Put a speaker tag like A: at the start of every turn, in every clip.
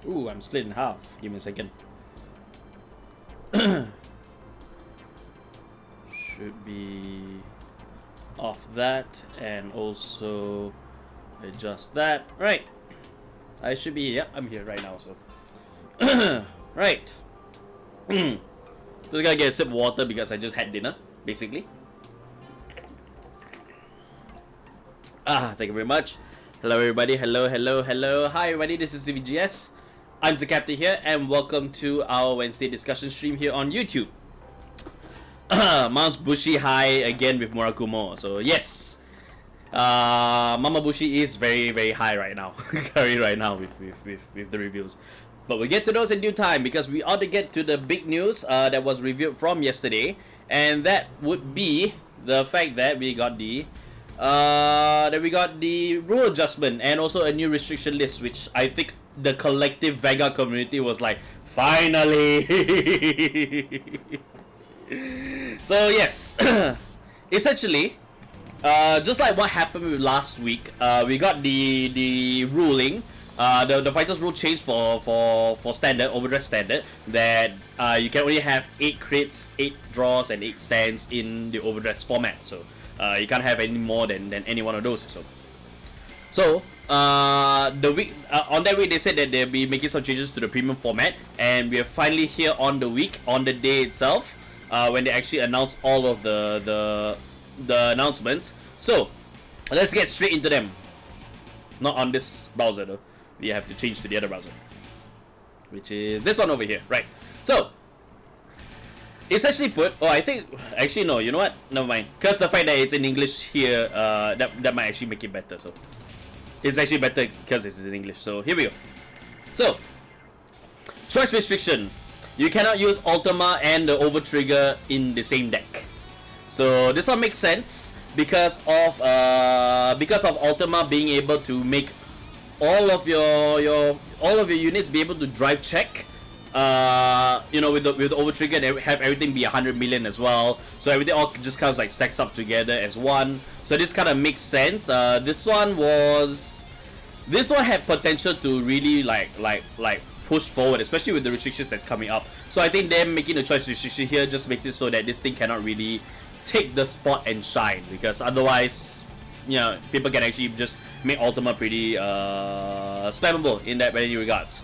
A: Ooh, I'm split in half. Give me a second. Should be off that and also adjust that. Right. I should be, yep, I'm here right now, so. Right. Just gotta get a sip of water because I just had dinner, basically. Thank you very much. Hello everybody, hello. Hi everybody, this is CVGS. I'm the captain here and welcome to our Wednesday discussion stream here on YouTube. Mounts Bushi high again with Murakumo. So yes, Mama Bushi is very high right now. right now with the reviews. But we'll get to those in due time because we ought to get to the big news that was revealed from yesterday, and that would be the fact that we got the rule adjustment and also a new restriction list, which I think the collective Vanguard community was like, finally. So yes, essentially, just like what happened last week, we got the ruling. The fighters rule changed for standard, overdress standard, that you can only have 8 crits, 8 draws, and 8 stands in the overdress format. So you can't have any more than any one of those. So the week on that week they said that they'll be making some changes to the premium format, and we are finally here on the day itself, when they actually announced all of the announcements. So let's get straight into them. Not on this browser though. We have to change to the other browser, which is this one over here, right? So essentially put, I think actually no, you know what? Never mind. Because the fact that it's in English here, that might actually make it better. So it's actually better because it's in English. So here we go. So choice restriction: you cannot use Ultima and the Over Trigger in the same deck. So this one makes sense because of Ultima being able to make all of your units be able to drive check. You know, with the Over Trigger, they have everything be 100 million as well. So everything all just kind of like stacks up together as one. So this kind of makes sense. This one had potential to really like push forward, especially with the restrictions that's coming up. So I think them making the choice restriction here just makes it so that this thing cannot really take the spot and shine, because otherwise, you know, people can actually just make Ultima pretty spammable in that many regards.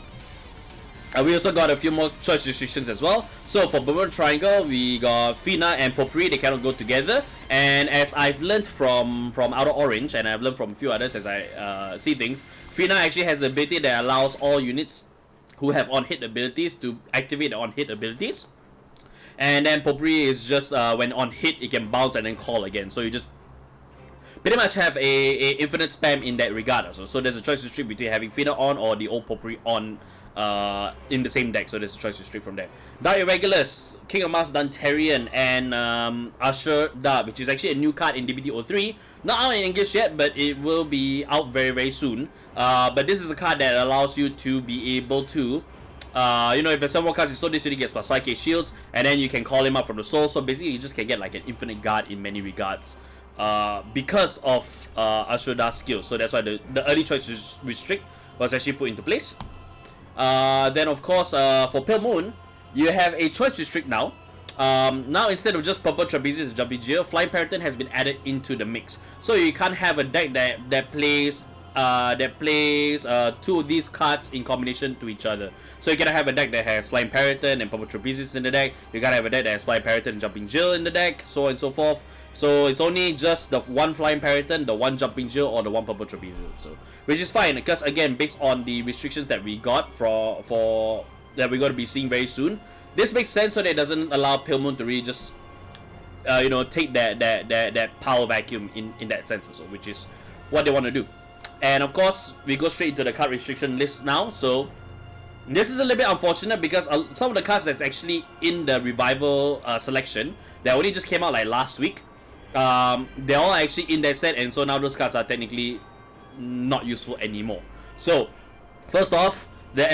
A: We also got a few more choice restrictions as well. So for Bermuda Triangle, we got Fina and Potpourri. They cannot go together. And as I've learned from Outer Orange, and I've learned from a few others as I see things, Fina actually has the ability that allows all units who have on-hit abilities to activate the on-hit abilities. And then Potpourri is just when on hit, it can bounce and then call again. So you just pretty much have a infinite spam in that regard also. So there's a choice restrict between having Fina on or the old Potpourri on in the same deck. So there's a choice restrict from there. Dark Irregulars, King of Mars Dantarian, and Usher Da, which is actually a new card in DBT03. Not out in English yet, but it will be out very soon. But this is a card that allows you to be able to, you know, if a summon card is so, this unit gets plus 5k shields, and then you can call him up from the soul. So basically you just can get like an infinite guard in many regards, because of Ashura's skills. So that's why the early choice restrict was actually put into place. Then of course, for Pale Moon, you have a choice restrict now. Now instead of just Purple Trapezius and Jumping Jill, Flying Peryton has been added into the mix. So you can't have a deck that plays 2 of these cards in combination to each other. So you gotta have a deck that has Flying Peryton and Purple Trapezius in the deck. You gotta have a deck that has Flying Peryton and Jumping Jill in the deck, so on and so forth. So it's only just the 1 Flying Peryton, the 1 Jumping Jill, or the 1 Purple Trapezius. So, which is fine, because again, based on the restrictions that we got for that we're gonna be seeing very soon, this makes sense so that it doesn't allow Pale Moon to really just you know, take that power vacuum in that sense also, which is what they want to do. And of course, we go straight into the card restriction list now. So this is a little bit unfortunate because some of the cards that's actually in the revival selection that only just came out like last week, they're all actually in that set, and so now those cards are technically not useful anymore. So first off, the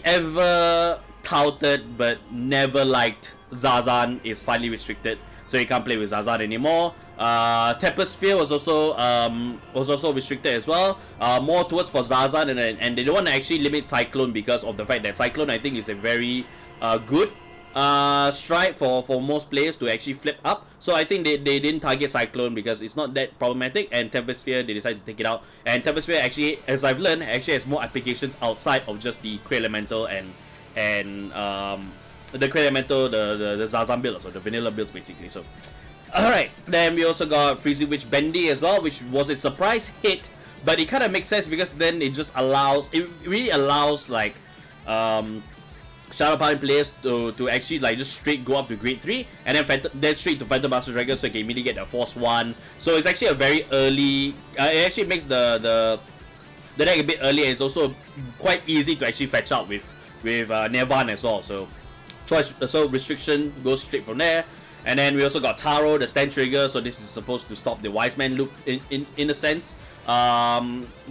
A: ever touted but never liked Zazan is finally restricted. so you can't play with Zazan anymore. Tempersphere was also restricted as well, more towards for Zazan, and they don't want to actually limit Cyclone because of the fact that Cyclone, I think, is a very good strike for most players to actually flip up. So I think they didn't target Cyclone because it's not that problematic, and Tempersphere, they decided to take it out. And Tempersphere actually, as I've learned, actually has more applications outside of just the Cray Elemental and the Cray Elemental, the Zazan build, so the vanilla builds basically. So alright, then we also got Freezy Witch Bendy as well, which was a surprise hit, but it kind of makes sense because then it just allows, it really allows like Shadow Paladin players to actually like just straight go up to grade 3 and then straight to Phantom Master Dragon, so you can immediately get a Force 1. So it's actually a very early, it actually makes the deck a bit early, and it's also quite easy to actually fetch out with Nirvan as well. So restriction goes straight from there. And then we also got Taro, the stand trigger, so this is supposed to stop the Wise Man loop in a sense,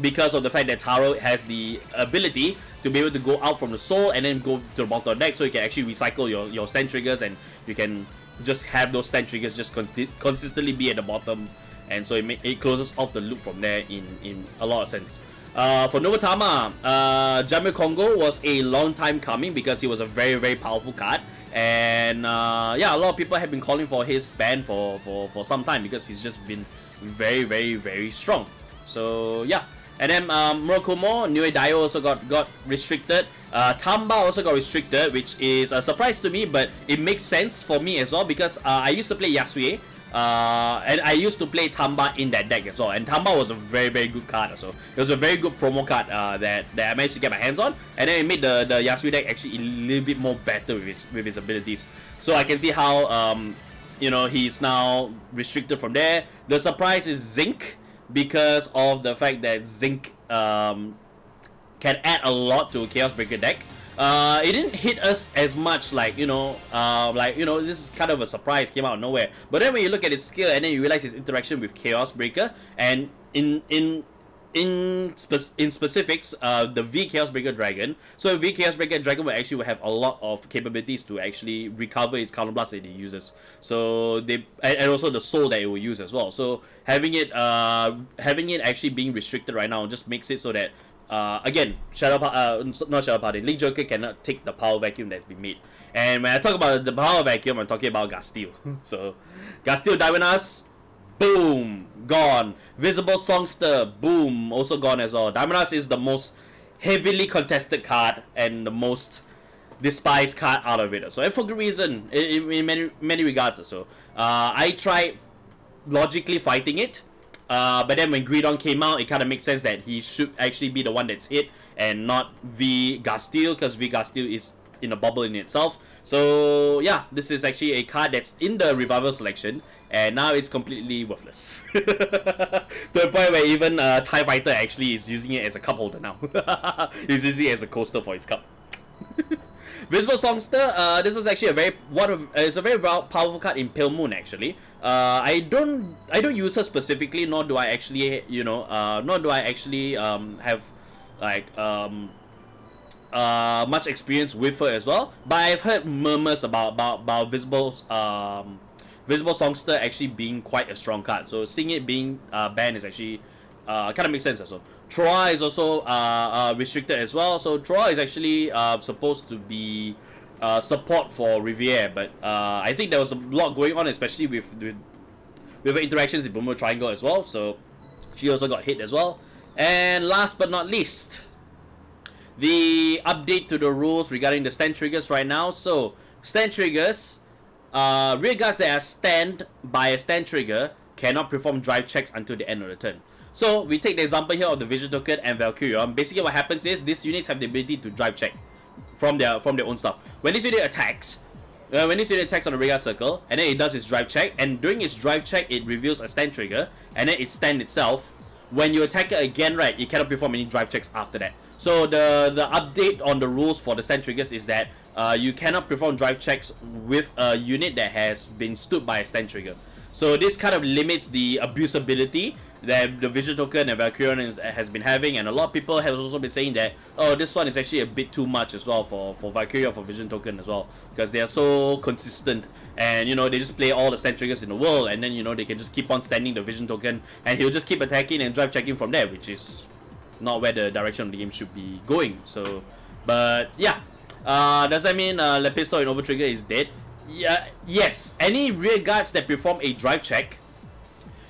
A: because of the fact that Taro has the ability to be able to go out from the soul and then go to the bottom of the deck, so you can actually recycle your stand triggers, and you can just have those stand triggers just consistently be at the bottom, and so it closes off the loop from there in a lot of sense. For Novatama, Jamil Kongo was a long time coming because he was a very, very powerful card, and yeah, a lot of people have been calling for his ban for some time because he's just been very, very, very strong. So yeah, and then Murakumo, Nue Dio also got restricted. Tamba also got restricted, which is a surprise to me, but it makes sense for me as well because I used to play Yasue. And I used to play Tamba in that deck as well, and Tamba was a very, very good card. So it was a very good promo card that I managed to get my hands on, and then it made the Yasui deck actually a little bit more better with his abilities. So I can see how you know, he's now restricted from there. The surprise is Zinc, because of the fact that Zinc can add a lot to a Chaos Breaker deck. It didn't hit us as much, like, you know, this is kind of a surprise, came out of nowhere. But then when you look at its skill and then you realize its interaction with Chaos Breaker, and in specifics, the V Chaos Breaker Dragon. So V Chaos Breaker Dragon will actually have a lot of capabilities to actually recover its counterblast that it uses. So and also the soul that it will use as well. So having it actually being restricted right now just makes it so that again, not Shadow Paladin, Link Joker cannot take the power vacuum that's been made. And when I talk about the power vacuum, I'm talking about Gastille. So Gastille Diamond, boom, gone. Visible Songster, boom, also gone as well. Diamond is the most heavily contested card and the most despised card out of it. So, and for good reason, in many regards. So I tried logically fighting it. But then when Greedon came out, it kind of makes sense that he should actually be the one that's hit and not V Gastille, because V Gastille is in a bubble in itself. So yeah, this is actually a card that's in the revival selection, and now it's completely worthless. To the point where even TIE Fighter actually is using it as a cup holder now. He's using it as a coaster for his cup. Visible Songster, this was actually it's a very powerful card in Pale Moon actually. I don't use her specifically, nor do I actually, you know, have like much experience with her as well. But I've heard murmurs about Visible Songster actually being quite a strong card. So seeing it being banned is actually kind of makes sense also. Troa is also restricted as well. So Troa is actually supposed to be support for Riviere, but I think there was a lot going on, especially with her interactions in Bermuda Triangle as well. So she also got hit as well. And last but not least, the update to the rules regarding the stand triggers right now. So stand triggers, rear guards that are stand by a stand trigger cannot perform drive checks until the end of the turn. So we take the example here of the Vision Token and Valkyrion. Basically what happens is these units have the ability to drive check from their own stuff. When this unit attacks, on the rear circle, and then it does its drive check, and during its drive check it reveals a stand trigger, and then it stand itself. When you attack it again, right, it cannot perform any drive checks after that. So the update on the rules for the stand triggers is that you cannot perform drive checks with a unit that has been stood by a stand trigger. So this kind of limits the abusability that the Vision token and Valkyrion has been having, and a lot of people have also been saying that, oh, this one is actually a bit too much as well for Valkyrion, for Vision token as well, because they are so consistent, and you know, they just play all the stand triggers in the world, and then you know, they can just keep on standing the Vision token, and he'll just keep attacking and drive checking from there, which is not where the direction of the game should be going. So, but yeah, does that mean Lepisto in Overtrigger is dead? Yeah, yes. Any rear guards that perform a drive check,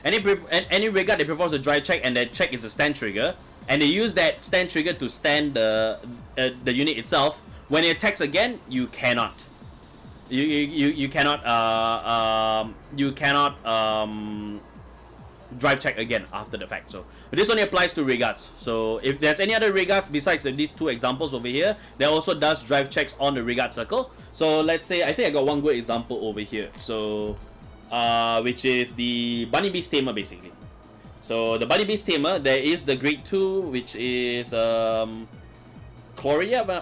A: any rear guard that performs a drive check and that check is a stand trigger, and they use that stand trigger to stand the unit itself, when it attacks again, you cannot. You cannot drive check again after the fact. So this only applies to rear guards. So if there's any other rear guards besides these two examples over here, there also does drive checks on the rear guard circle. So let's say, I think I got one good example over here. So which is the Bunny Beast Tamer, basically. So the Bunny Beast Tamer, there is the grade 2, which is Chlorina,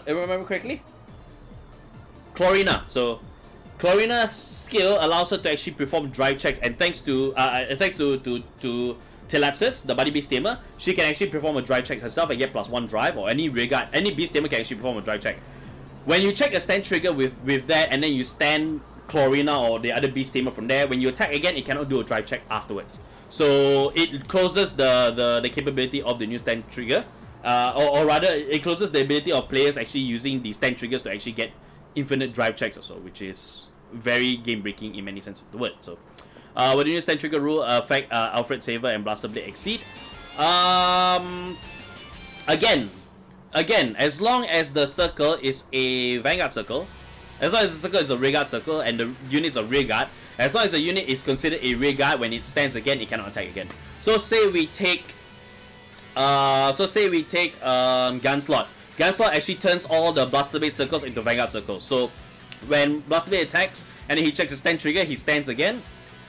A: if I remember correctly. Chlorina. So Chlorina's skill allows her to actually perform drive checks, and thanks to Telapsis, the Bunny Beast Tamer, she can actually perform a drive check herself and get +1 drive, or any rear guard, any Beast Tamer can actually perform a drive check. When you check a stand trigger with that, and then you stand Chlorina or the other Beast Tamer from there, when you attack again, it cannot do a drive check afterwards. So it closes the capability of the new stand trigger, or rather, it closes the ability of players actually using the stand triggers to actually get infinite drive checks or so, which is very game breaking in many sense of the word. So will the new stand trigger rule affect Alfred Saver and Blaster Blade Exceed? Again, as long as the circle is a Vanguard circle, as long as the circle is a rear guard circle and the units are rear guard, as long as the unit is considered a rear guard, when it stands again, it cannot attack again. So say we take Gunslot. Gunslot actually turns all the Blaster Blade circles into Vanguard circles. So when Blaster Blade attacks and then he checks the stand trigger, he stands again,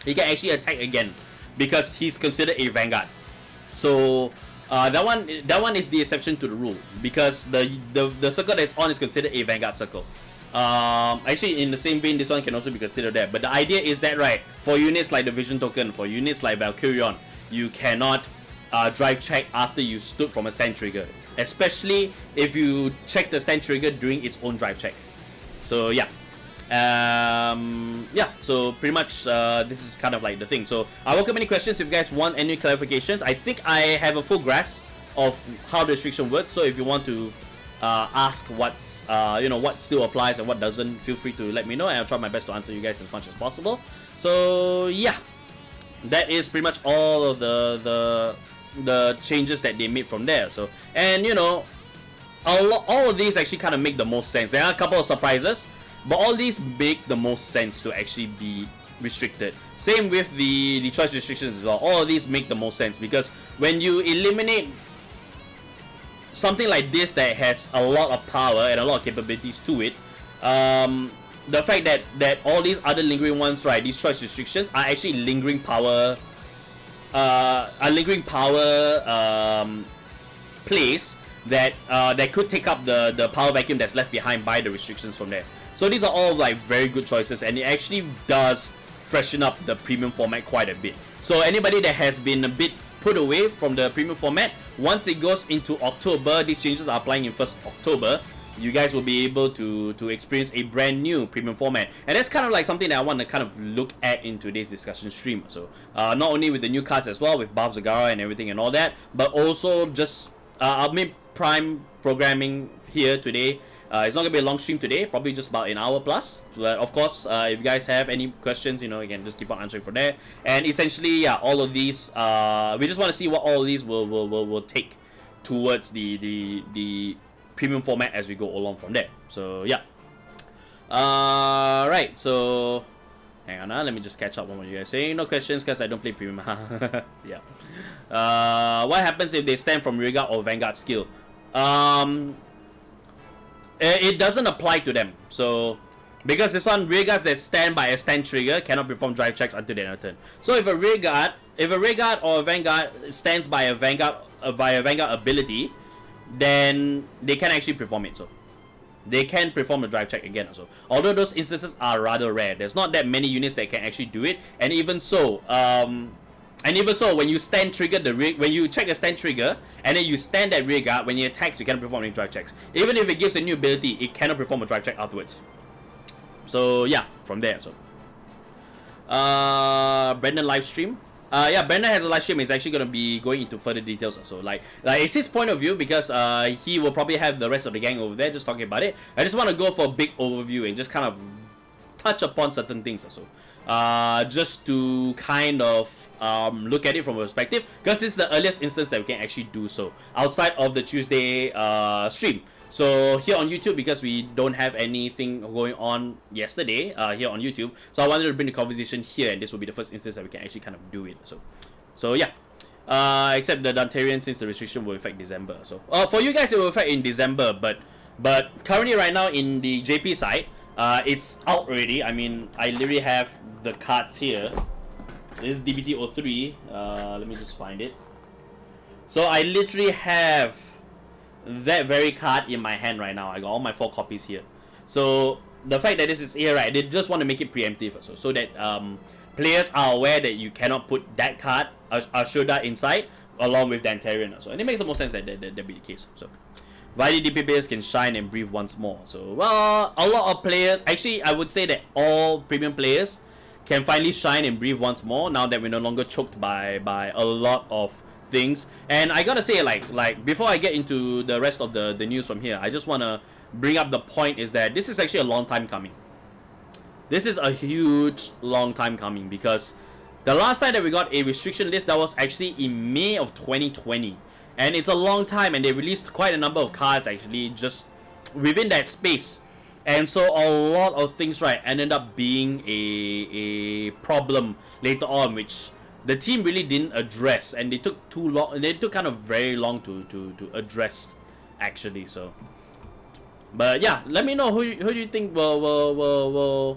A: he can actually attack again because he's considered a Vanguard. So that one is the exception to the rule, because the circle that's on is considered a Vanguard circle. Actually, in the same vein, this one can also be considered that. But the idea is that, right, for units like the Vision token, for units like Valkyrion, you cannot drive check after you stood from a stand trigger, especially if you check the stand trigger during its own drive check. So yeah, so pretty much this is kind of like the thing. So I welcome any questions if you guys want any clarifications. I think I have a full grasp of how the restriction works, so if you want to ask what's what still applies and what doesn't, feel free to let me know, and I'll try my best to answer you guys as much as possible. So yeah, that is pretty much all of the changes that they made from there. So, and you know, all of these actually kind of make the most sense. There are a couple of surprises, but all these make the most sense to actually be restricted. Same with the choice restrictions as well. All of these make the most sense, because when you eliminate something like this that has a lot of power and a lot of capabilities to it, the fact that all these other lingering ones, right, these choice restrictions are actually lingering power, plays that could take up the power vacuum that's left behind by the restrictions from there. So these are all like very good choices, and it actually does freshen up the premium format quite a bit. So anybody that has been a bit put away from the premium format, once it goes into October, these changes are applying in 1st October, you guys will be able to experience a brand new premium format. And that's kind of like something that I want to kind of look at in today's discussion stream. So not only with the new cards as well, with Bhavsagara and everything and all that, but also just I'll make Prime programming here today. It's not going to be a long stream today, probably just about an hour plus. But of course, if you guys have any questions, you know, you can just keep on answering from there. And essentially, yeah, all of these, we just want to see what all of these will take towards the premium format as we go along from there. So yeah. Right, so hang on, let me just catch up on what you guys saying. No questions because I don't play premium. Yeah. What happens if they stand from Rearguard or Vanguard skill? It doesn't apply to them. So because this one, Rearguards that stand by a stand trigger cannot perform drive checks until their turn. So if a Rearguard or a Vanguard stands by a Vanguard ability, then they can actually perform it. So they can perform a drive check again also. Although those instances are rather rare. There's not that many units that can actually do it. And even so, And even so, when you stand trigger when you check the stand trigger, and then you stand that rear guard, when it attacks, you cannot perform any drive checks. Even if it gives a new ability, it cannot perform a drive check afterwards. So yeah, from there. So Brendan live stream. Yeah, Brendan has a live stream. He's actually gonna be going into further details. So like it's his point of view, because he will probably have the rest of the gang over there just talking about it. I just want to go for a big overview and just kind of touch upon certain things also. Just to kind of look at it from a perspective, because this is the earliest instance that we can actually do so outside of the Tuesday stream. So here on YouTube, because we don't have anything going on yesterday here on YouTube, so I wanted to bring the conversation here, and this will be the first instance that we can actually kind of do it. So yeah, except the Duntarian, since the restriction will affect December. So for you guys, it will affect in December, but currently right now in the JP side, it's out already. I mean, I literally have the cards here. This is DBT03. Let me just find it. So I literally have that very card in my hand right now. I got all my 4 copies here. So the fact that this is here, right, they just want to make it preemptive also, so that players are aware that you cannot put that card, Ashoda, inside along with Dantarian also. And it makes the most sense that that be the case. So Vidi DP players can shine and breathe once more. So well, a lot of players, actually I would say that all premium players can finally shine and breathe once more now that we're no longer choked by a lot of things. And I gotta say, like before I get into the rest of the news from here, I just wanna bring up the point is that this is actually a long time coming. This is a huge long time coming, because the last time that we got a restriction list, that was actually in May of 2020, and it's a long time, and they released quite a number of cards actually just within that space. And so a lot of things, right, ended up being a problem later on, which the team really didn't address, and they took too long. They took kind of very long to address, actually. So, but yeah, let me know who do you think will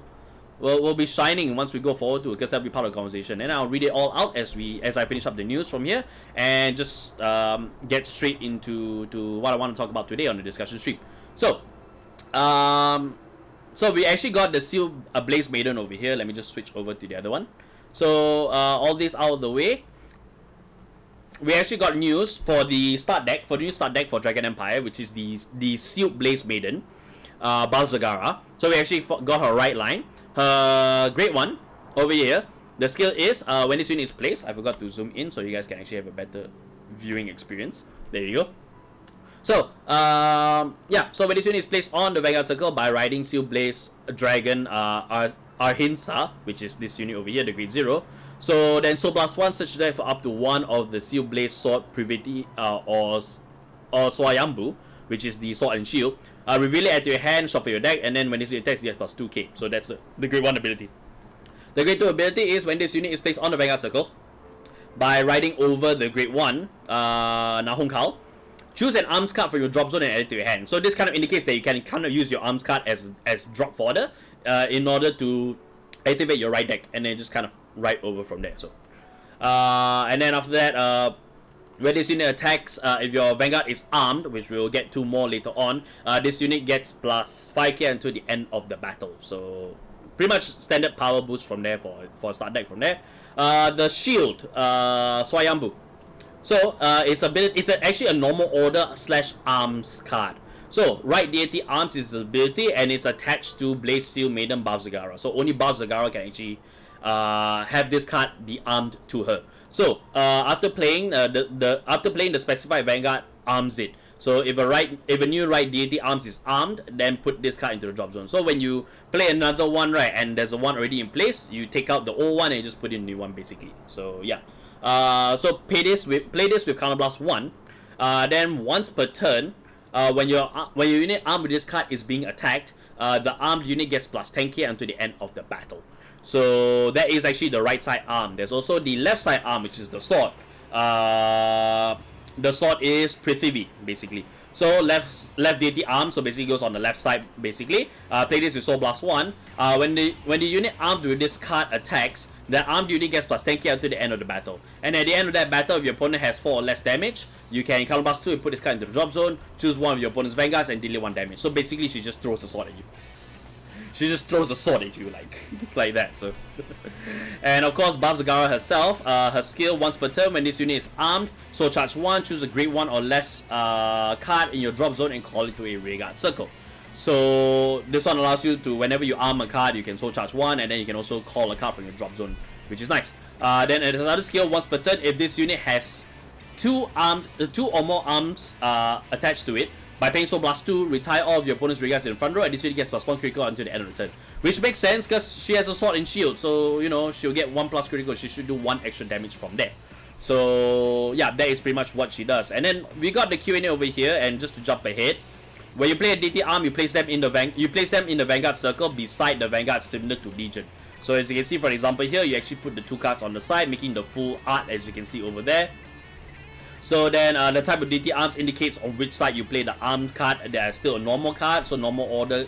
A: be shining once we go forward to it, because that'll be part of the conversation. And I'll read it all out as I finish up the news from here, and just get straight into what I want to talk about today on the discussion stream. So, so we actually got the Seal Blaze Maiden over here. Let me just switch over to the other one. So all this out of the way, we actually got news for the start deck, for the new start deck for Dragon Empire, which is the Sealed Blaze Maiden, Bhavsagara. So we actually got her right line, her Great One over here. The skill is when this unit is placed. I forgot to zoom in so you guys can actually have a better viewing experience. There you go. So yeah, so when this unit is placed on the Vanguard circle by riding Sealed Blaze Dragon Arhinsa, which is this unit over here, the grade 0. So then Soul Blast 1, search deck for up to 1 of the Seal Blaze Sword Privity or Swayambu, which is the sword and shield. Reveal it at your hand, shuffle your deck, and then when this unit attacks, it gets plus 2k. So that's the grade 1 ability. The grade 2 ability is when this unit is placed on the Vanguard circle by riding over the grade 1 Nahongkao. Choose an arms card from your drop zone and add it to your hand. So this kind of indicates that you can kind of use your arms card as drop fodder in order to activate your right deck, and then just kind of ride over from there. So and then after that, when this unit attacks, if your Vanguard is armed, which we will get to more later on, this unit gets plus 5k until the end of the battle. So pretty much standard power boost from there for start deck from there. The shield, Swayambu. So it's actually a normal order / arms card. So right deity arms is the ability, and it's attached to Blaze Seal Maiden Bhavsagara. So only Bhavsagara can actually have this card be armed to her. So after playing the specified Vanguard arms it. So if a new right deity arms is armed, then put this card into the drop zone. So when you play another one, right, and there's a one already in place, you take out the old one and you just put in the new one basically. So yeah. So play this with Counterblast 1. Then once per turn, when your unit armed with this card is being attacked, the armed unit gets plus 10k until the end of the battle. So that is actually the right side arm. There's also the left side arm, which is the sword. The sword is Prithivi basically. So left deity arm, so basically goes on the left side basically. Play this with Soul Blast 1. When the unit armed with this card attacks, the armed unit gets plus 10k until the end of the battle. And at the end of that battle, if your opponent has 4 or less damage, you can counterblast 2 and put this card into the drop zone, choose one of your opponent's vanguards and deal 1 damage. So basically she just throws the sword at you. she just throws a sword at you like that. So, and of course, Bhavsagara herself, her skill once per turn when this unit is armed. So charge 1, choose a grade 1 or less card in your drop zone and call it to a rearguard circle. So this one allows you to, whenever you arm a card, you can soul charge 1, and then you can also call a card from your drop zone, which is nice. Then another skill once per turn, if this unit has 2 or more arms attached to it, by paying Soul Blast 2, retire all of your opponent's rearguards in the front row, and this unit gets +1 critical until the end of the turn. Which makes sense because she has a sword and shield, so you know she'll get 1+ critical. She should do 1 extra damage from there. So yeah, that is pretty much what she does. And then we got the Q&A over here, and just to jump ahead, when you play a DT arm, you place them in the Vanguard circle beside the Vanguard, similar to Legion. So as you can see, for example here, you actually put the 2 cards on the side, making the full art as you can see over there. So then the type of DT arms indicates on which side you play the armed card. There is still a normal card, so normal order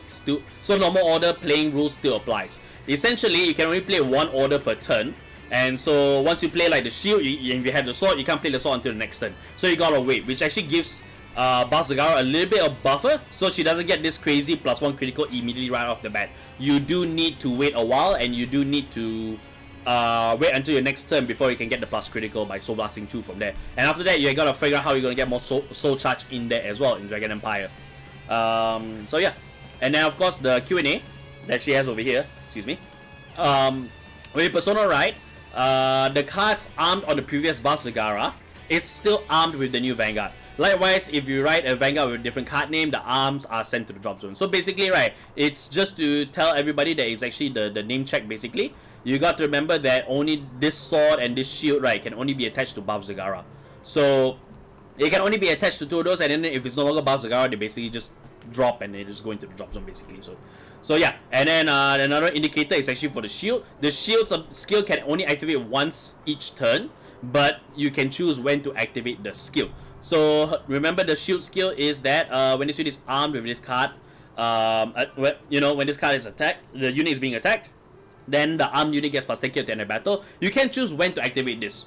A: playing rules still applies. Essentially, you can only play 1 order per turn. And so once you play like the shield, if you have the sword, you can't play the sword until the next turn. So you gotta wait, which actually gives Bhavsagara a little bit of buffer, so she doesn't get this crazy +1 critical immediately right off the bat. You do need to wait a while, and you do need to wait until your next turn before you can get the + critical by Soul Blasting 2 from there. And after that, you gotta figure out how you're gonna get more soul charge in there as well in Dragon Empire. So yeah, and then of course the Q&A that she has over here. Excuse me. With Persona right, the cards armed on the previous Bhavsagara is still armed with the new Vanguard. Likewise, if you write a Vanguard with a different card name, the arms are sent to the drop zone. So basically, right, it's just to tell everybody that it's actually the name check, basically. You got to remember that only this sword and this shield, right, can only be attached to Bhavsagara. So, it can only be attached to 2 of those, and then if it's no longer Bhavsagara, they basically just drop and they just go into the drop zone, basically. So yeah, and then another indicator is actually for the shield. The shield's skill can only activate once each turn, but you can choose when to activate the skill. So remember, the shield skill is that when this unit is armed with this card, when this card is attacked, the unit is being attacked, then the armed unit gets +10k at the end of battle. You can choose when to activate this.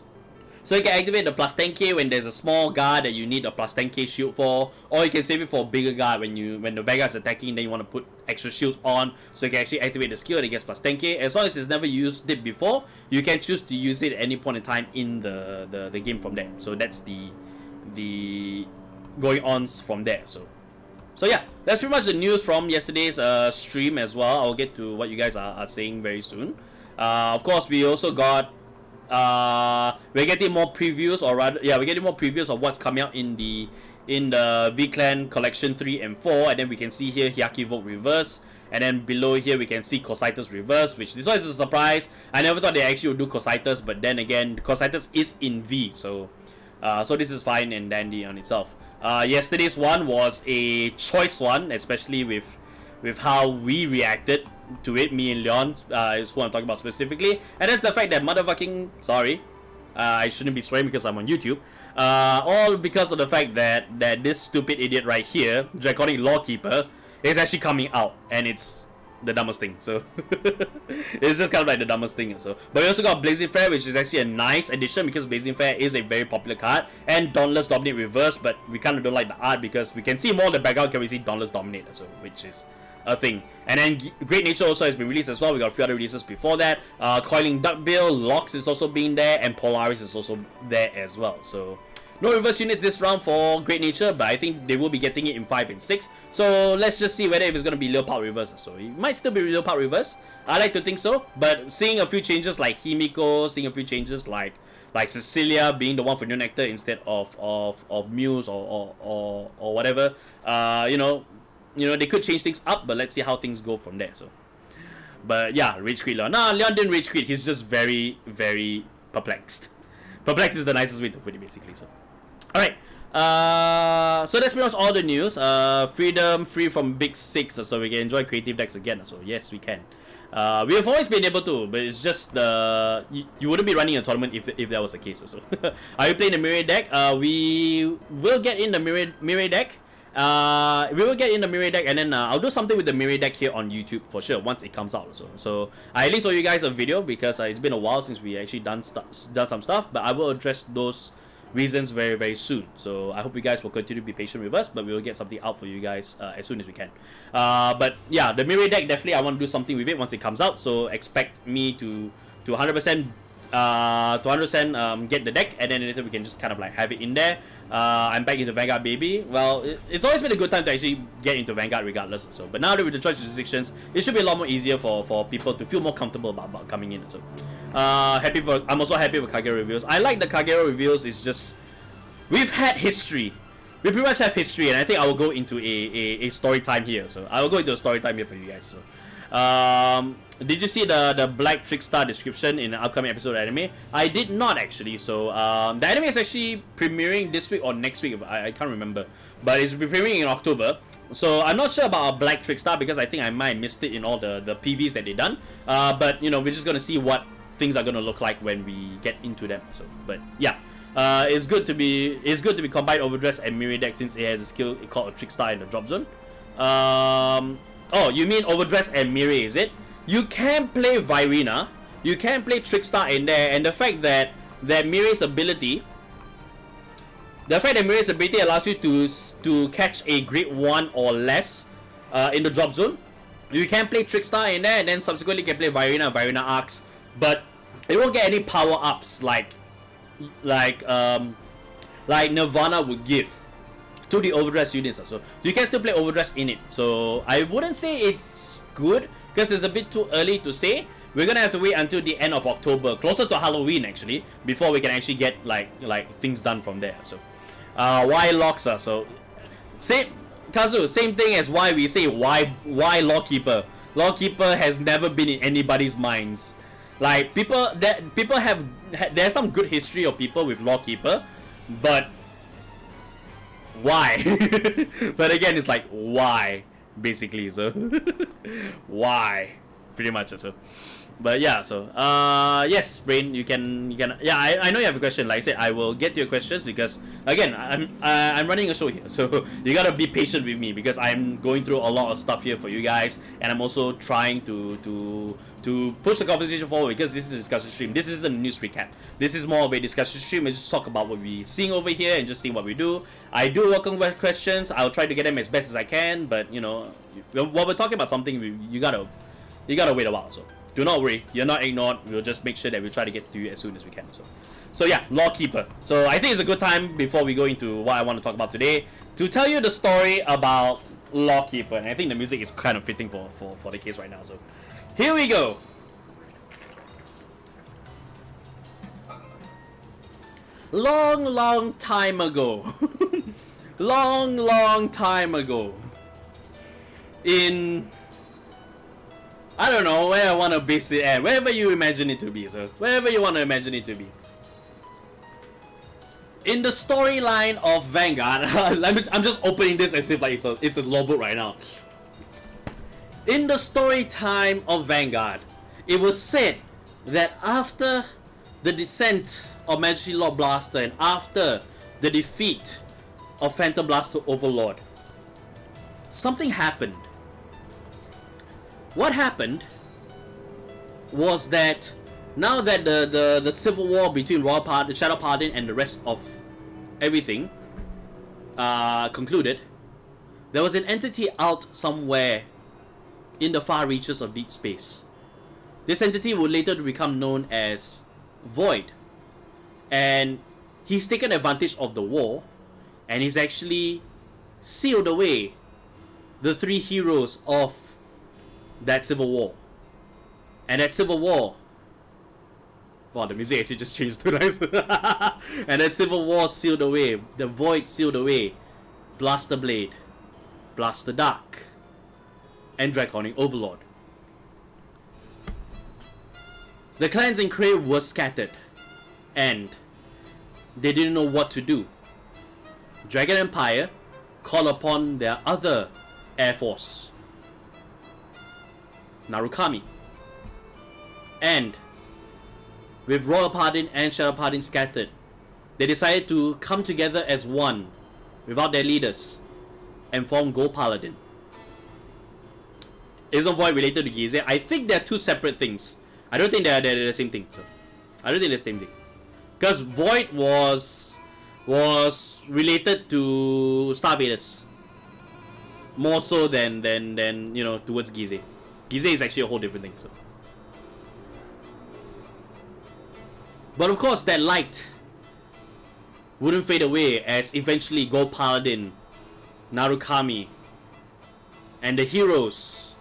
A: So you can activate the +10k when there's a small guard that you need a +10k shield for, or you can save it for a bigger guard when the Vanguard is attacking, then you want to put extra shields on, so you can actually activate the skill that gets +10k. As long as it's never used it before, you can choose to use it at any point in time in the game from there. So that's the going ons from there. So yeah, that's pretty much the news from yesterday's stream as well. I'll get to what you guys are saying very soon. Of course, we also got we're getting more previews, or rather, yeah, we're getting more previews of what's coming out in the V-Clan Collection 3 and 4, and then we can see here Hyaki Vogue Reverse, and then below here we can see Cositus Reverse, which this one is a surprise. I never thought they actually would do Cositus, but then again, Cositus is in V, so this is fine and dandy on itself. Yesterday's one was a choice one, especially with how we reacted to it. Me and Leon is who I'm talking about specifically, and that's the fact that motherfucking I shouldn't be swearing because I'm on YouTube. All because of the fact that this stupid idiot right here, Draconic Lawkeeper, is actually coming out, and it's the dumbest thing. So it's just kind of like the dumbest thing. So, but we also got Blazing Fair, which is actually a nice addition because Blazing Fair is a very popular card, and Dauntless Dominate Reverse. But we kind of don't like the art because we can see more of the background. Can we see Dauntless Dominate? So, which is a thing. And then Great Nature also has been released as well. We got a few other releases before that. Coiling Duckbill, Lox is also being there, and Polaris is also there as well. So no reverse units this round for Great Nature, but I think they will be getting it in 5 and 6. So let's just see whether if it's going to be Leopard Reverse. So it might still be Leopard Reverse. I like to think so, but seeing a few changes like Himiko, seeing a few changes like Cecilia being the one for New Nectar instead of Muse or whatever, they could change things up, but let's see how things go from there. So, but yeah, Rage Quit Leon. Nah, Leon didn't Rage Quit. He's just very, very perplexed. Perplexed is the nicest way to put it, basically. So, alright. So that's pretty much all the news. Freedom, free from Big 6, so we can enjoy creative decks again. So yes, we can. We have always been able to, but it's just you wouldn't be running a tournament if that was the case. Also, are you playing the Mirror deck? We will get in the Mirror deck. We will get in the Mirror deck, and then I'll do something with the Mirror deck here on YouTube for sure once it comes out. So I at least show you guys a video because it's been a while since we actually done some stuff. But I will address those reasons very soon. So I hope you guys will continue to be patient with us, but we will get something out for you guys as soon as we can. But yeah, the Mirror deck, definitely I want to do something with it once it comes out, so expect me to 100% get the deck, and then later we can just kind of like have it in there. I'm back into Vanguard, baby. Well, it's always been a good time to actually get into Vanguard regardless. So, but now that with the choice restrictions, it should be a lot more easier for people to feel more comfortable about coming in. So, I'm also happy with Kagero reviews. I like the Kagero reviews. It's just we've had history. We pretty much have history, and I think I will go into a story time here. So I will go into a story time here for you guys. So, did you see the Black Trickstar description in the upcoming episode of anime? I did not actually. So the anime is actually premiering this week or next week. I can't remember, but it's premiering in October. So I'm not sure about a Black Trickstar because I think I might have missed it in all the PVs that they done. But you know, we're just gonna see what things are gonna look like when we get into them. So, but yeah. It's good to be combined Overdress and Mirror deck since it has a skill called a Trickstar in the drop zone. Oh, you mean Overdress and Mirror, is it? You can play Virina, you can play Trickstar in there, and the fact that Mirror's ability, allows you to catch a grade 1 or less in the drop zone. You can play Trickstar in there, and then subsequently can play Virina arcs, but it won't get any power ups like Nirvana would give to the Overdress units. So you can still play Overdress in it. So I wouldn't say it's good because it's a bit too early to say. We're gonna have to wait until the end of October, closer to Halloween actually, before we can actually get like things done from there. So why Loxa? So same Kazu, same thing as why we say why Lawkeeper. Lawkeeper has never been in anybody's minds. Like there's some good history of people with Lawkeeper, but why? But again, it's like why, basically. So why, pretty much. So, but yeah. So yes, Brain, you can. Yeah, I know you have a question. Like I said, I will get to your questions because again, I'm running a show here, so you gotta be patient with me because I'm going through a lot of stuff here for you guys, and I'm also trying to push the conversation forward because this is a discussion stream. This isn't a news recap. This is more of a discussion stream. We just talk about what we're seeing over here and just seeing what we do. I do welcome questions. I'll try to get them as best as I can, but you know, while we're talking about something, you gotta wait a while. So do not worry, you're not ignored. We'll just make sure that we try to get to you as soon as we can. So yeah, Lawkeeper. So I think it's a good time before we go into what I want to talk about today to tell you the story about Lawkeeper, and I think the music is kind of fitting for the case right now. So here we go. Long time ago. long time ago. In, I don't know where I want to base it at. Wherever you imagine it to be. So wherever you want to imagine it to be. In the storyline of Vanguard, I'm just opening this as if like it's a logbook right now. In the story time of Vanguard, it was said that after the descent of Majesty Lord Blaster and after the defeat of Phantom Blaster Overlord, something happened. What happened was that now that the civil war between Royal Paladin, Shadow Paladin, and the rest of everything concluded, there was an entity out somewhere in the far reaches of deep space. This entity would later become known as Void, and he's taken advantage of the war, and he's actually sealed away the 3 heroes of that civil war. And that civil war, wow, the music actually just changed to nice. And that civil war sealed away, the Void sealed away Blaster Blade, Blaster Dark, and Draconic Overlord. The clans in Crave were scattered, and they didn't know what to do. Dragon Empire called upon their other air force, Narukami, and with Royal Paladin and Shadow Paladin scattered, they decided to come together as one without their leaders and form Gold Paladin. Isn't Void related to Gize? I think they're two separate things. I don't think they're the same thing. So I don't think they're the same thing. Because Void was was related to Starvaders. More so than you know, towards Gize. Gize is actually a whole different thing. So. But of course, that light wouldn't fade away as eventually Gold Paladin, Narukami, and the heroes,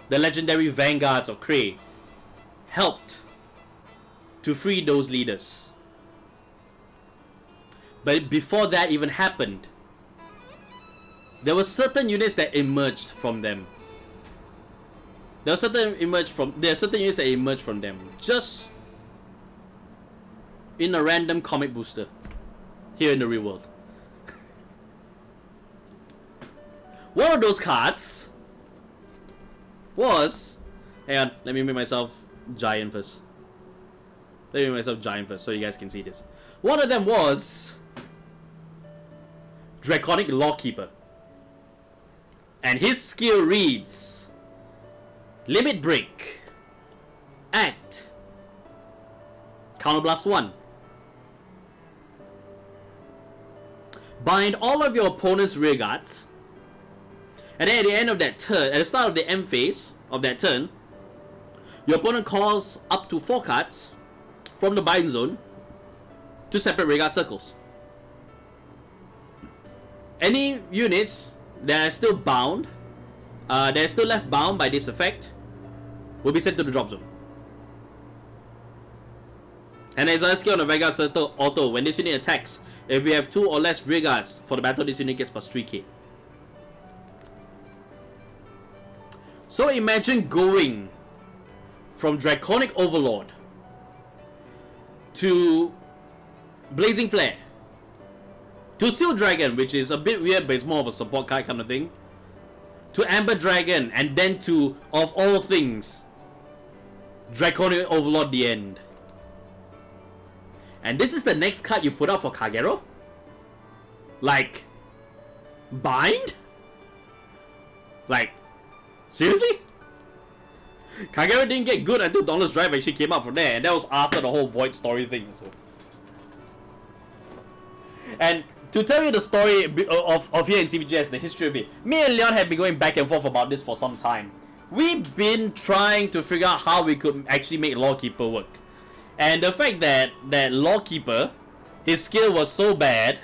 A: the legendary Vanguards of Kree, helped to free those leaders. But before that even happened, there were certain units that emerged from them. There are certain units that emerged from them just in a random comic booster here in the real world. One of those cards was, hang on, let me make myself giant first. So you guys can see this. One of them was Draconic Lawkeeper. And his skill reads Limit Break. Act. Counterblast 1. Bind all of your opponent's rear guards. And then at the end of that turn, at the start of the end phase of that turn, your opponent calls up to 4 cards from the bind zone to separate rear guard circles. Any units that are still bound, that are still left bound by this effect, will be sent to the drop zone. And there's a skill on the Vanguard Circle auto. When this unit attacks, if we have 2 or less rear guards for the battle, this unit gets plus 3k. So imagine going from Draconic Overlord to Blazing Flare to Steel Dragon, which is a bit weird but it's more of a support card kind of thing, to Amber Dragon, and then to, of all things, Draconic Overlord the end. And this is the next card you put out for Kagero? Like, bind? Like, seriously? Kagero didn't get good until Dauntless Drive actually came out from there, and that was after the whole Void story thing. So. And to tell you the story of here in CVGS, the history of it, me and Leon have been going back and forth about this for some time. We've been trying to figure out how we could actually make Lawkeeper work. And the fact that Lawkeeper, his skill was so bad,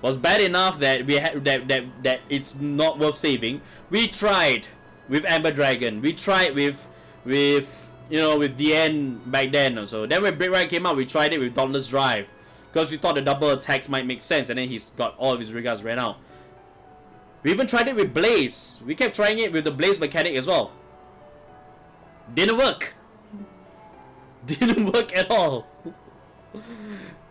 A: was bad enough that we had that it's not worth saving. We tried with Amber Dragon. We tried with the end back then or so. Then when Break Right came out, we tried it with Dauntless Drive because we thought the double attacks might make sense, and then he's got all of his regards ran out. We even tried it with Blaze. We kept trying it with the Blaze mechanic as well. Didn't work. Didn't work at all.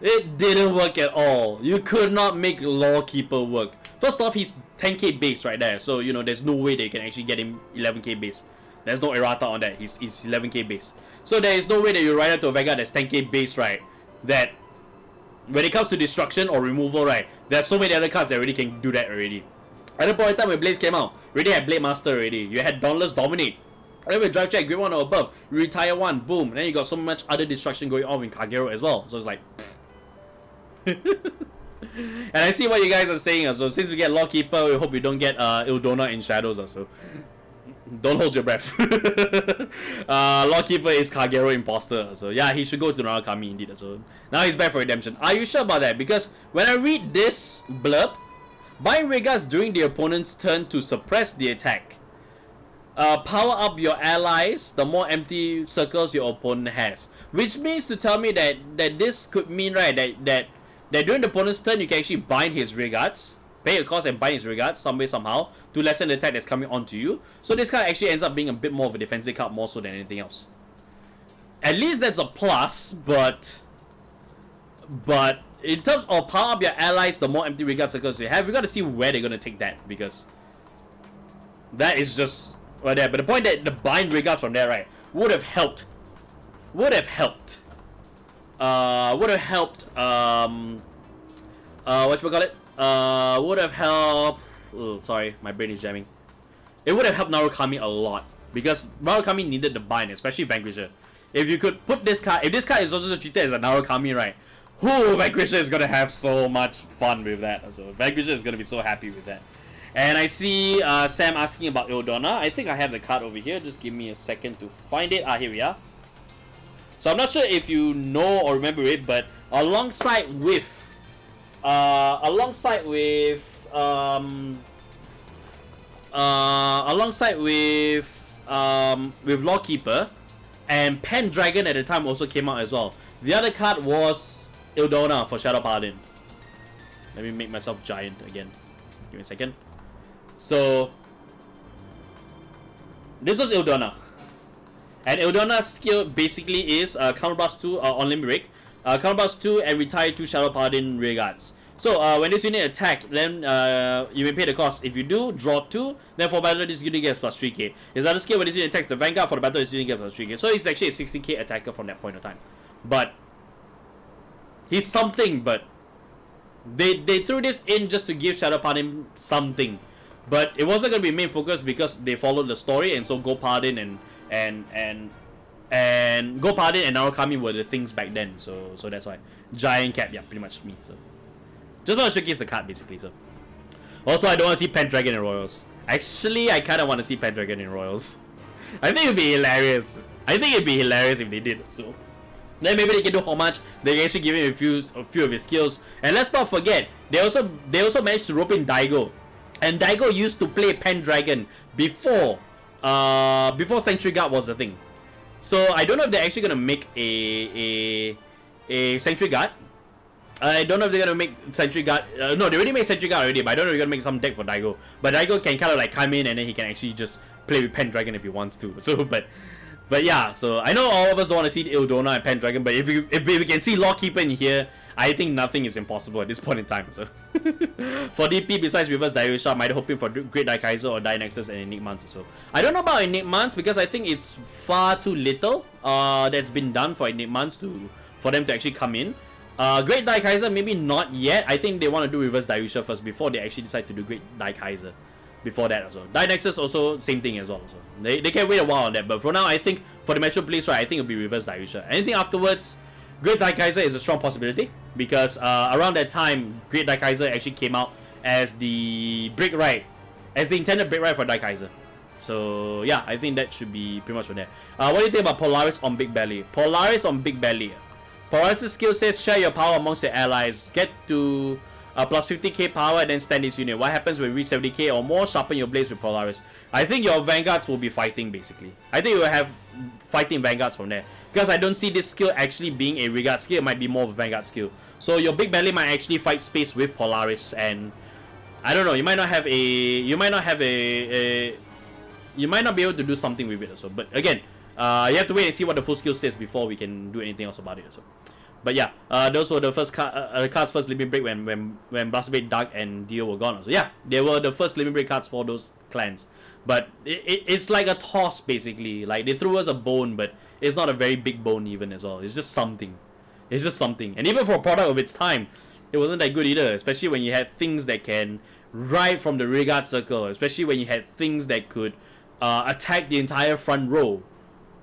A: It didn't work at all. You could not make Lawkeeper work. First off, he's 10k base right there, so you know there's no way that you can actually get him 11k base. There's no errata on that. He's 11k base. So there is no way that you ride out to a Vanguard that's 10k base, right? That when it comes to destruction or removal, right, there's so many other cards that already can do that already. At the point in time when Blaze came out, you already had Blade Master already. You had Dauntless Dominate. And then with Drive Check, grade 1 or above, you retire 1, boom. And then you got so much other destruction going on with Kagero as well. So it's like... And I see what you guys are saying. So since we get Lawkeeper, we hope we don't get Ildona in Shadows also. Don't hold your breath. Lawkeeper is Kagero Imposter. So yeah, he should go to Narukami indeed. So now he's back for redemption. Are you sure about that? Because when I read this blurb, bind Regas during the opponent's turn to suppress the attack. Power up your allies, the more empty circles your opponent has. Which means to tell me that this could mean, right, that during the opponent's turn, you can actually bind his rear guards, pay a cost and bind his rear guards some way, somehow, to lessen the attack that's coming onto you. So this card actually ends up being a bit more of a defensive card more so than anything else. At least that's a plus, but in terms of power up your allies, the more empty rear guard circles you have, we got to see where they're going to take that, because that is just... right there. But the point that the bind regards from there, right, would have helped. Would have helped, oh, sorry, my brain is jamming. It would have helped Narukami a lot, because Narukami needed the bind, especially Vanquisher. If you could put this card, if this card is also treated as a Narukami, right, Vanquisher is gonna have so much fun with that. So Vanquisher is gonna be so happy with that. And I see Sam asking about Ildona. I think I have the card over here. Just give me a second to find it. Here we are. So I'm not sure if you know or remember it, but alongside with Lawkeeper and Pendragon at the time also came out as well. The other card was Ildona for Shadow Paladin. Let me make myself giant again. Give me a second. So this was Ildona. And Ildona's skill basically is Counterblast 2 on Limit Break. Counterblast 2 and retire 2 Shadow Paladin Rear Guards. So when this unit attack, then you may pay the cost. If you do, draw 2. Then for battle, this unit gets plus 3k. His other skill, when this unit attacks the Vanguard, for the battle, this unit gets plus 3k. So it's actually a 60k attacker from that point of time. But he's something, but they threw this in just to give Shadow Paladin something. But it wasn't going to be main focus because they followed the story, and so Go Paladin and Go Paladin and Narukami were the things back then. So that's why. Giant Cap, yeah, pretty much me. So just want to showcase the card basically. So also, I don't want to see Pendragon in Royals. Actually, I kind of want to see Pendragon in Royals. I think it'd be hilarious. If they did. So then maybe they can do how much. They can actually give him a few of his skills. And let's not forget, they also managed to rope in Daigo. And Daigo used to play Pendragon before Sanctuary Guard was a thing. So I don't know if they're actually gonna make a Sanctuary Guard. I don't know if they're gonna make Sanctuary Guard. No, they already made Sanctuary Guard already, but I don't know if they're gonna make some deck for Daigo. But Daigo can kind of like come in and then he can actually just play with Pendragon if he wants to. So but yeah, so I know all of us don't want to see Ildona and Pendragon, but if we can see Lawkeeper in here, I think nothing is impossible at this point in time. So for DP, besides Reverse Dairusha, I'm either hoping for Great Daikaiser or Dynexus and Enigmans. So I don't know about Enigmans because I think it's far too little that's been done for Enigmans for them to actually come in. Great Daikaiser, maybe not yet. I think they want to do Reverse Dairusha first before they actually decide to do Great Daikaiser. Before that also. Dynexus also same thing as well. So they can wait a while on that. But for now, I think for the Metro place, right, I think it'll be Reverse Dairusha. Anything afterwards, Great Daikaiser is a strong possibility because around that time, Great Daikaiser actually came out as the break right, as the intended break right for Daikaiser. So yeah, I think that should be pretty much from there. What do you think about Polaris on Big Belly? Polaris on Big Belly. Polaris' skill says share your power amongst your allies. Get to plus 50k power and then stand this unit. What happens when you reach 70k or more? Sharpen your blades with Polaris. I think your Vanguards will be fighting basically. I think you will have fighting Vanguards from there. Because I don't see this skill actually being a regard skill. It might be more of a Vanguard skill. So your Big Belly might actually fight space with Polaris, and I don't know. You might not be able to do something with it also. But again, you have to wait and see what the full skill says before we can do anything else about it also. But yeah, those were the first cards first limit break when Blasphemy, Dark, and Dio were gone. So yeah, they were the first limit break cards for those clans. But it's like a toss basically. Like they threw us a bone, but it's not a very big bone even as well. It's just something. It's just something. And even for a product of its time, it wasn't that good either. Especially when you had things that can ride from the rear guard circle. Especially when you had things that could attack the entire front row.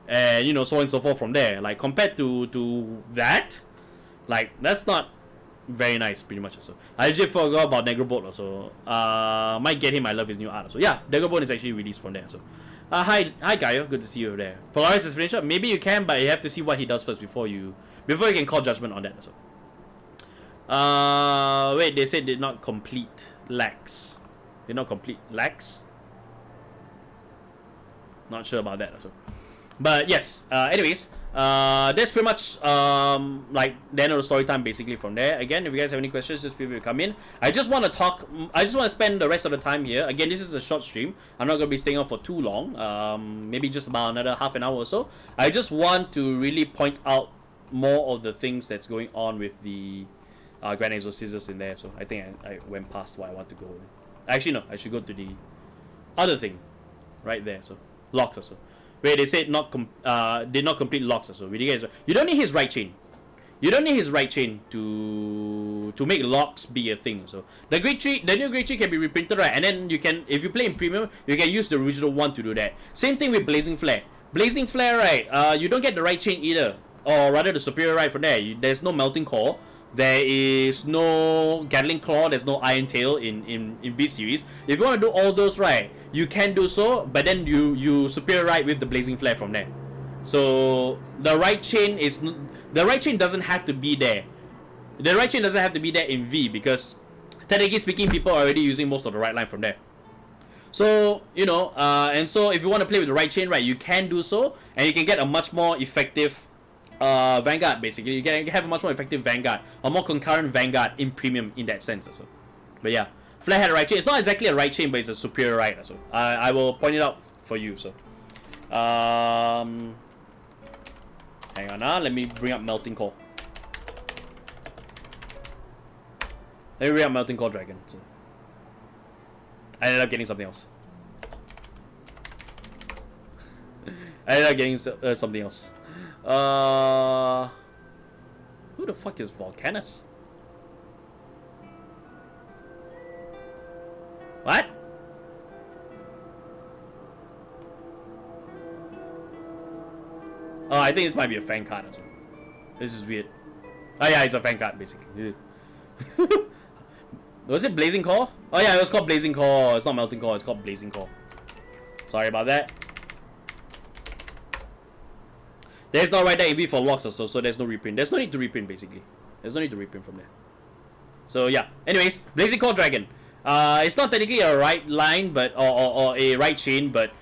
A: And you know, so on and so forth from there. Like compared to that, like that's not very nice pretty much also. I just forgot about Negrobolt also. Might get him, I love his new art also. Yeah, Negrobolt is actually released from there. So hi Gaio, good to see you there. Polaris is finished up. Maybe you can, but you have to see what he does first before you can call judgment on that also. Wait, they said did not complete lax. Did not complete lax? Not sure about that also. But yes, anyways, that's pretty much like the end of the story time basically from there. Again, if you guys have any questions, just feel free to come in. I just want to spend the rest of the time here. Again, this is a short stream. I'm not going to be staying on for too long. Maybe just about another half an hour or so. I just want to really point out more of the things that's going on with the Grand Exorcisms in there. So I think I went past what I want to go. Actually, no, I should go to the other thing right there. So locks also. Where they said did not complete locks also. You don't need his right chain. You don't need his right chain to make locks be a thing. So the new great tree can be reprinted, right? And then you can, if you play in premium, you can use the original one to do that. Same thing with Blazing Flare. Blazing Flare, right? You don't get the right chain either, or rather the superior right from there. There's no melting core, There is no Gatling Claw, there's no Iron Tail in V series. If you want to do all those, right, you can do so, but then you superior right with the Blazing Flare from there. So the right chain doesn't have to be there. The right chain doesn't have to be there in V, because technically speaking, people are already using most of the right line from there. So, you know, and so if you want to play with the right chain, right, you can do so, and you can get a much more effective Vanguard, basically. You can have a much more effective Vanguard, a more concurrent Vanguard in premium in that sense also. But yeah, Flare had a right chain. It's not exactly a right chain, but it's a superior right also. I will point it out for you. So hang on, let me bring up Melting Core. Let me bring up Melting Core Dragon. So I ended up getting something else. I ended up getting something else. Who the fuck is Volcanus? What? Oh, I think this might be a fan card as well. This is weird. Oh yeah, it's a fan card basically. Was it Blazing Core? Oh yeah, it was called Blazing Core. It's not Melting Core, it's called Blazing Core. Sorry about that. There's no right there EV for locks or so there's no reprint. There's no need to reprint basically. There's no need to reprint from there. So yeah. Anyways, Blazing Core Dragon. It's not technically a right line, but or a right chain, but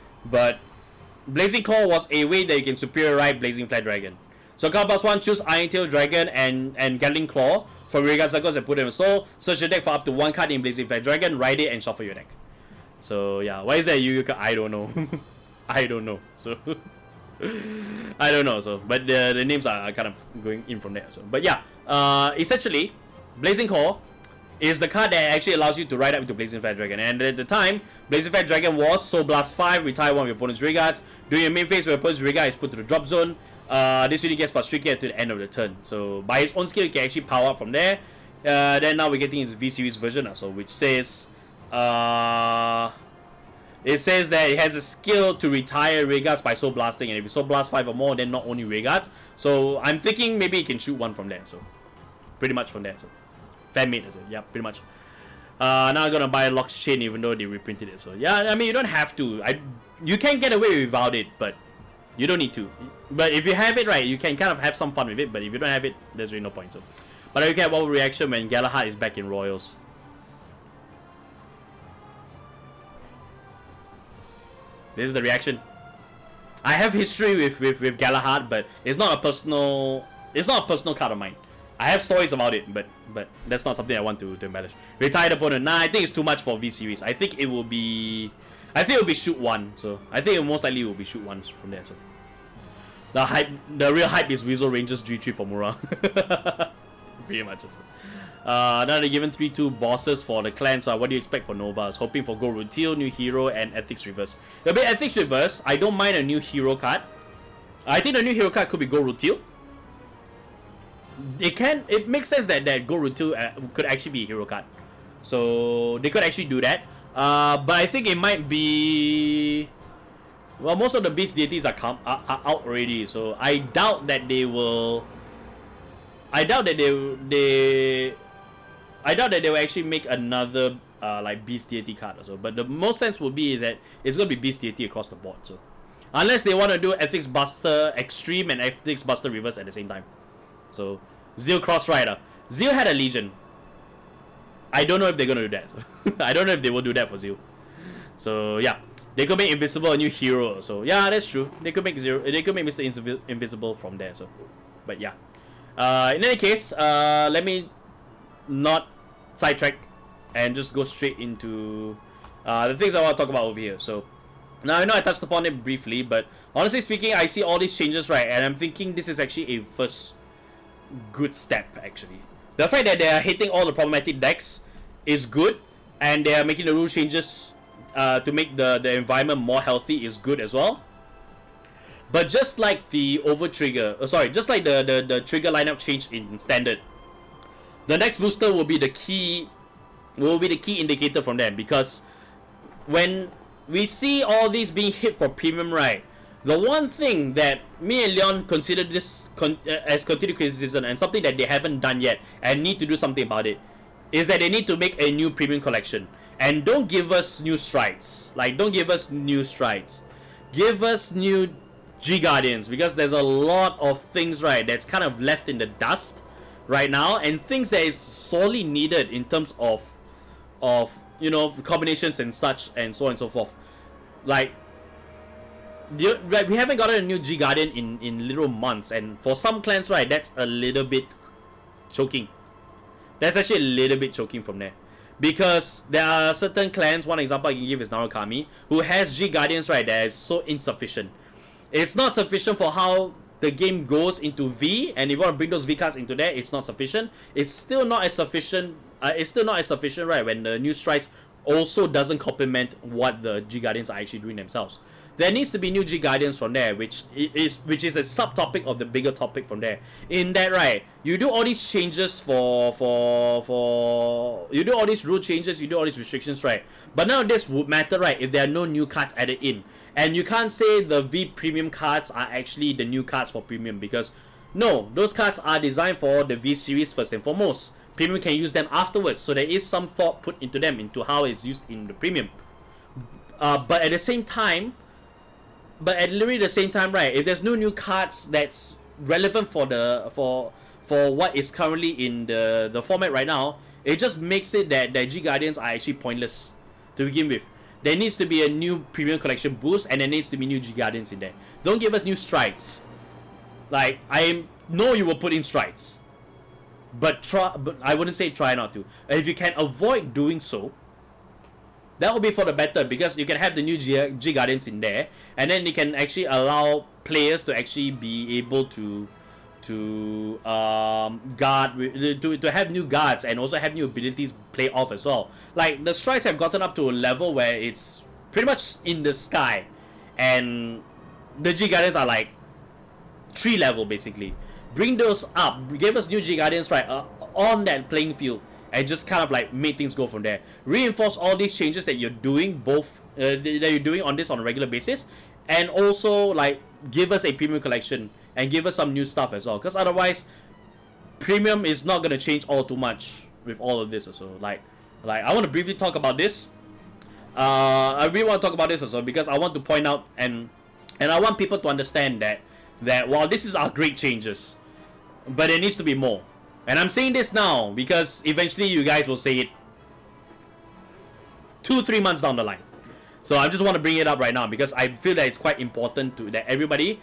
A: Blazing Core was a way that you can superior right Blazing Flare Dragon. So card +1, choose Iron Tail Dragon and Gatling Claw for Regal Circles and put them in soul. Search your deck for up to 1 card in Blazing Flare Dragon, write it and shuffle your deck. So yeah, why is that Yu-Gi-Oh card? I don't know. I don't know. So I don't know. So but the names are kind of going in from there. So but yeah, essentially, Blazing Core is the card that actually allows you to ride up into Blazing Flare Dragon. And at the time, Blazing Flare Dragon was Soul Blast 5, retire one of your opponent's regards. During your main phase, where your opponent's regard is put to the drop zone. This unit gets plus 3 to the end of the turn. So by its own skill, you can actually power up from there. Then now we're getting its V series version, so which says it says that it has a skill to retire regards by Soul Blasting, and if you Soul Blast 5 or more, then not only regards. So I'm thinking maybe you can shoot one from there. So pretty much from there. So fan made, so yeah, pretty much. Now I'm gonna buy a Locks Chain even though they reprinted it. So yeah, I mean you don't have to. You can get away without it, but you don't need to. But if you have it, right, you can kind of have some fun with it. But if you don't have it, there's really no point. So, but I get what reaction when Galahad is back in Royals. This is the reaction. I have history with Galahad, but it's not a personal card of mine. I have stories about it, but that's not something I want to embellish. Retired opponent. Nah, I think it's too much for V series. I think it will be shoot one. So I think it most likely will be shoot one from there. So the real hype is Weasel Rangers G3 for Mura. Pretty much. So. Now they're given 3/2 bosses for the clan. So what do you expect for Nova? I was hoping for Gold Rutil, new hero, and Ethics Reverse. A bit Ethics Reverse. I don't mind a new hero card. I think the new hero card could be Gold Rutil. It makes sense that Gold Rutil could actually be a hero card. So they could actually do that. But I think it might be. Well, most of the beast deities are out already, so I doubt that they will. I doubt that they will actually make another like beast deity card or so. But the most sense would be that it's gonna be beast deity across the board. So unless they want to do Ethics Buster Extreme and Ethics Buster Reverse at the same time. So Zeal Cross Rider. Zeal had a Legion. I don't know if they're gonna do that. So I don't know if they will do that for Zeal. So yeah. They could make Invisible a new hero, so yeah, that's true. They could make Mr. Invisible from there, so. But yeah. In any case, let me not sidetrack and just go straight into the things I want to talk about over here. So now I know I touched upon it briefly, but honestly speaking, I see all these changes, right, and I'm thinking this is actually a first good step. Actually, the fact that they are hitting all the problematic decks is good, and they are making the rule changes to make the environment more healthy is good as well. But just like the just like the trigger lineup change in standard, the next booster will be the key indicator from them, because when we see all these being hit for premium, right, The one thing that me and Leon consider this as continued criticism and something that they haven't done yet and need to do something about it is that they need to make a new premium collection. And don't give us new strides. Like, don't give us new strides. Give us new G Guardians, because there's a lot of things, right, that's kind of left in the dust right now, and things that is sorely needed in terms of you know, combinations and such and so on and so forth. Like, we haven't gotten a new G Guardian in literal months, and for some clans, right, that's a little bit choking. That's actually a little bit choking from there. Because there are certain clans, one example I can give is Narukami, who has G Guardians, right, that is so insufficient. It's not sufficient for how the game goes into V, and if you want to bring those V cards into there, it's not sufficient. It's still not as sufficient. Right, when the new strides also doesn't complement what the G Guardians are actually doing themselves. There needs to be new G Guardians from there, which is a subtopic of the bigger topic from there. In that, right, you do all these changes you do all these rule changes, you do all these restrictions, right? But none of this would matter, right, if there are no new cards added in. And you can't say the V Premium cards are actually the new cards for Premium, because no, those cards are designed for the V series first and foremost. Premium can use them afterwards, so there is some thought put into them, into how it's used in the Premium. But at the same time, literally the same time, right, if there's no new cards that's relevant for what is currently in the format right now, it just makes it that the G Guardians are actually pointless to begin with. There needs to be a new Premium Collection boost, and there needs to be new G Guardians in there. Don't give us new strides. Like, I know you will put in strides, but I wouldn't say try not to. And if you can avoid doing so, that will be for the better, because you can have the new G Guardians in there, and then you can actually allow players to actually be able to guard, to have new guards, and also have new abilities play off as well. Like, the strides have gotten up to a level where it's pretty much in the sky, and the G Guardians are like 3 level basically. Bring those up, give us new G Guardians, right, on that playing field, and just kind of like make things go from there. Reinforce all these changes that you're doing, that you're doing on a regular basis, and also like give us a Premium collection and give us some new stuff as well. Because otherwise, Premium is not gonna change all too much with all of this also. Like I want to briefly talk about this. I really want to talk about this as well, because I want to point out and I want people to understand that while this is our great changes, but there needs to be more. And I'm saying this now because eventually you guys will say it 2-3 months down the line. So I just want to bring it up right now, because I feel that it's quite important that everybody